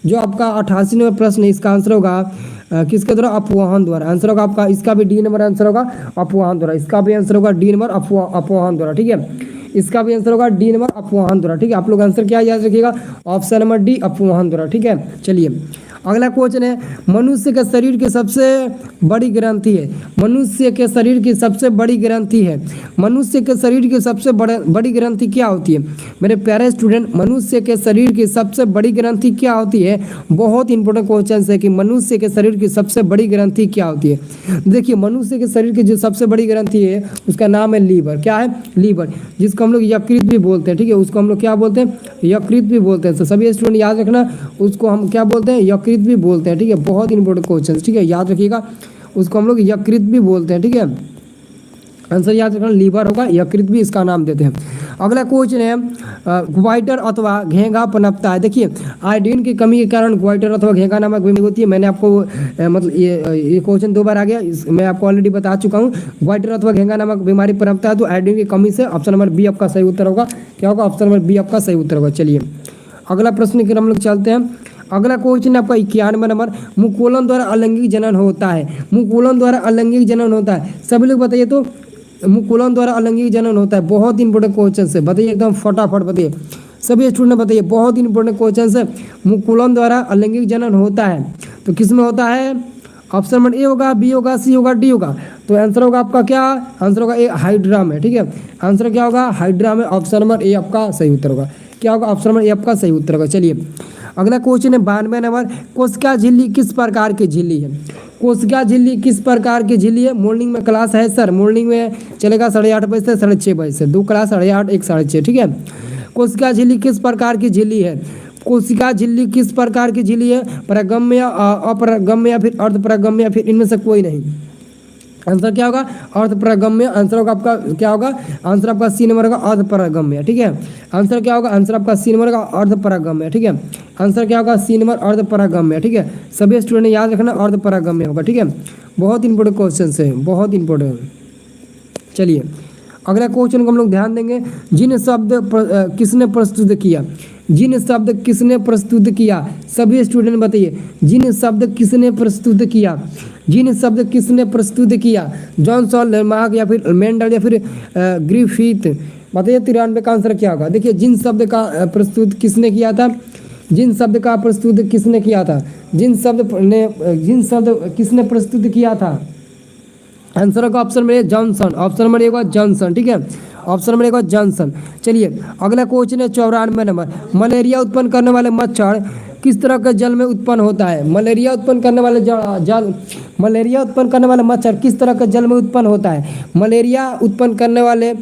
जो आपका 88 नंबर प्रश्न है इसका आंसर होगा किसके द्वारा, अपवाहन द्वारा। आंसर होगा आपका, इसका भी डी नंबर आंसर होगा अपवाहन द्वारा, इसका भी आंसर होगा डी नंबर अपवाहन द्वारा, ठीक है, इसका भी आंसर होगा डी नंबर अपवाहन द्वारा, ठीक है। आप लोग आंसर क्या याद रखिएगा, ऑप्शन नंबर डी अपवाहन द्वारा, ठीक है। चलिए अगला क्वेश्चन है, मनुष्य के शरीर की सबसे बड़ी ग्रंथि है, मनुष्य के शरीर की सबसे बड़ी ग्रंथि है, मनुष्य के शरीर की सबसे बड़ी ग्रंथि क्या होती है। मेरे प्यारे स्टूडेंट, मनुष्य के शरीर की सबसे बड़ी ग्रंथि क्या होती है, बहुत इंपॉर्टेंट क्वेश्चन है कि मनुष्य के शरीर की सबसे बड़ी ग्रंथि क्या होती है। देखिए मनुष्य के शरीर की जो सबसे बड़ी ग्रंथि है उसका नाम है लीवर। क्या है, लीवर, जिसको हम लोग यकृत भी बोलते हैं, ठीक है, उसको हम लोग क्या बोलते हैं, यकृत भी बोलते हैं। तो सभी स्टूडेंट याद रखना, उसको हम क्या बोलते हैं, यकृत भी बोलते हैं, ठीक है, बहुत इंपॉर्टेंट क्वेश्चन, ठीक है, याद रखिएगा, उसको हम लोग यकृत भी बोलते हैं, ठीक है, आंसर याद रखना लीवर होगा, यकृत भी इसका नाम देते हैं। अगला क्वेश्चन है, ग्वाइटर अथवा घेंगा पनपता है। देखिए आयोडीन की कमी के कारण ग्वाइटर अथवा घेंगा नामक बीमारी होती है। मैंने आपको मतलब ये क्वेश्चन 2 बार आ गया, मैं आपको ऑलरेडी बता चुका हूँ। ग्वाइटर अथवा घेंगा नामक बीमारी पनपता है तो आयोडीन की कमी से। ऑप्शन नंबर बी आपका सही उत्तर होगा, क्या होगा, ऑप्शन नंबर बी आपका सही उत्तर होगा। चलिए अगला प्रश्न की हम लोग चलते हैं। अगला क्वेश्चन आपका 91 नंबर, मुकुलन द्वारा अलैंगिक जनन होता है, मुकुलन द्वारा अलैंगिक जनन होता है, सभी लोग बताइए तो मुकुलन द्वारा अलैंगिक जनन होता है, बहुत इंपॉर्टेंट क्वेश्चन है, बताइए एकदम फटाफट बताइए, सभी स्टूडेंट बताइए, बहुत इंपॉर्टेंट क्वेश्चन है। मुकुलन द्वारा अलैंगिक जनन होता है तो किस में होता है, ऑप्शन नंबर ए होगा, बी होगा, सी होगा, डी होगा। तो आंसर होगा आपका क्या, आंसर होगा ए हाइड्रा में, ठीक है, आंसर क्या होगा, हाइड्रा में। ऑप्शन नंबर ए आपका सही उत्तर होगा, क्या होगा, ऑप्शन नंबर ए आपका सही उत्तर होगा। चलिए अगला क्वेश्चन है 92 नंबर, कोशिका झिल्ली किस प्रकार की झिल्ली है, कोशिका झिल्ली किस प्रकार की झिल्ली है। मॉर्निंग में क्लास है सर, मॉर्निंग में चलेगा 8:30 बजे से 6:30 बजे से, 2 क्लास 8:30 1 6:30, ठीक है। कोशिका झिल्ली किस प्रकार की झिल्ली है, कोशिका झिल्ली किस प्रकार की झिल्ली है, परागम्य, अपरागम्य या फिर अर्धपरागम्य या फिर इनमें से कोई नहीं। आंसर क्या होगा, अर्धपरागम्य। आंसर होगा आपका क्या होगा, आंसर आपका सी नंबर होगा, अर्धपरागम्य, ठीक है। आंसर क्या होगा, आंसर आपका सी नंबर का अर्धपरागम्य, ठीक है, आंसर क्या होगा, सी नंबर अर्धपरागम्य, ठीक है। सभी स्टूडेंट याद रखना अर्धपरागम्य होगा, ठीक है, बहुत इंपॉर्टेंट क्वेश्चन है, बहुत इंपॉर्टेंट। चलिए अगला क्वेश्चन को हम लोग ध्यान देंगे, जिन शब्द किसने प्रस्तुत किया, जिन शब्द किसने प्रस्तुत किया, सभी स्टूडेंट बताइए, जिन शब्द किसने प्रस्तुत किया, जिन शब्द किसने प्रस्तुत किया, जॉनसन, लेमार्क या फिर मेंडल या फिर ग्रिफिथ, बताइए 93 का आंसर क्या होगा। देखिए जिन शब्द का प्रस्तुत किसने किया था, जिन शब्द का प्रस्तुत किसने किया था, जिन शब्द किसने प्रस्तुत किया था, आंसर होगा option number A Johnson, option number A होगा जॉनसन, ठीक है, ऑप्शन नंबर ए होगा जॉनसन। चलिए अगला क्वेश्चन है 94 नंबर, मलेरिया उत्पन्न करने वाले मच्छर किस तरह के जल में उत्पन्न होता है, मलेरिया उत्पन्न करने वाले मलेरिया उत्पन्न करने वाले मच्छर किस तरह के जल में उत्पन्न होता है। मलेरिया उत्पन्न करने वाले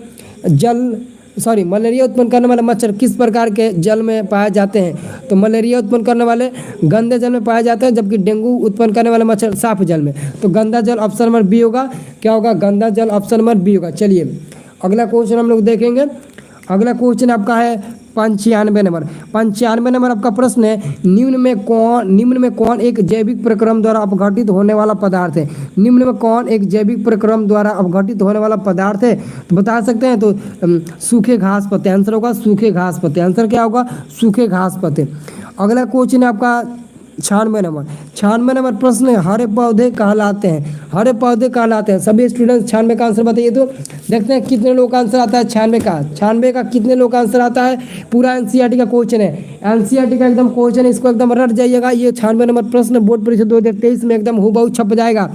मलेरिया उत्पन्न करने वाले मच्छर किस प्रकार के जल में पाए जाते हैं, तो मलेरिया उत्पन्न करने वाले गंदे जल में पाए जाते हैं, जबकि डेंगू उत्पन्न करने वाले मच्छर साफ जल में। तो गंदा जल ऑप्शन नंबर बी होगा, क्या होगा, गंदा जल ऑप्शन नंबर बी होगा। चलिए अगला क्वेश्चन हम लोग देखेंगे। अगला क्वेश्चन आपका है 95 नंबर, 95 नंबर आपका प्रश्न है, निम्न में कौन एक जैविक प्रक्रम द्वारा अपघटित होने वाला पदार्थ है? निम्न में कौन एक जैविक प्रक्रम द्वारा अपघटित होने वाला पदार्थ है? तो बता सकते हैं, तो सूखे घास पत्ते, आंसर होगा सूखे घास पत्ते। आंसर क्या होगा? सूखे घास पत्ते। अगला क्वेश्चन है आपका 96 नंबर प्रश्न है, हरे पौधे कहलाते हैं, हरे पौधे कहलाते हैं। सभी स्टूडेंट्स 96 का आंसर बताइए। तो देखते हैं कितने लोग का आंसर आता है 96 का कितने लोग का आंसर आता है। पूरा एनसीईआरटी का क्वेश्चन है, एनसीईआरटी का एकदम क्वेश्चन है, इसको एकदम रट जाइएगा। ये 96 नंबर प्रश्न बोर्ड परीक्षा 2023 में एकदम हूबहू छप जाएगा,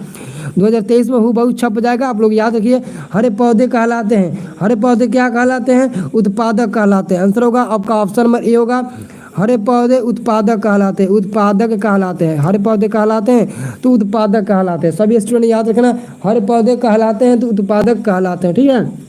2023 में हूबहू छप जाएगा। आप लोग याद रखिए, हरे पौधे कहलाते हैं, हरे पौधे क्या कहलाते हैं? उत्पादक कहलाते हैं। आंसर होगा आपका ऑप्शन नंबर ए होगा, हरे पौधे उत्पादक कहलाते हैं, उत्पादक कहलाते हैं। हरे पौधे कहलाते हैं तो उत्पादक कहलाते हैं। सभी स्टूडेंट याद रखना, हरे पौधे कहलाते हैं तो उत्पादक कहलाते हैं, ठीक है।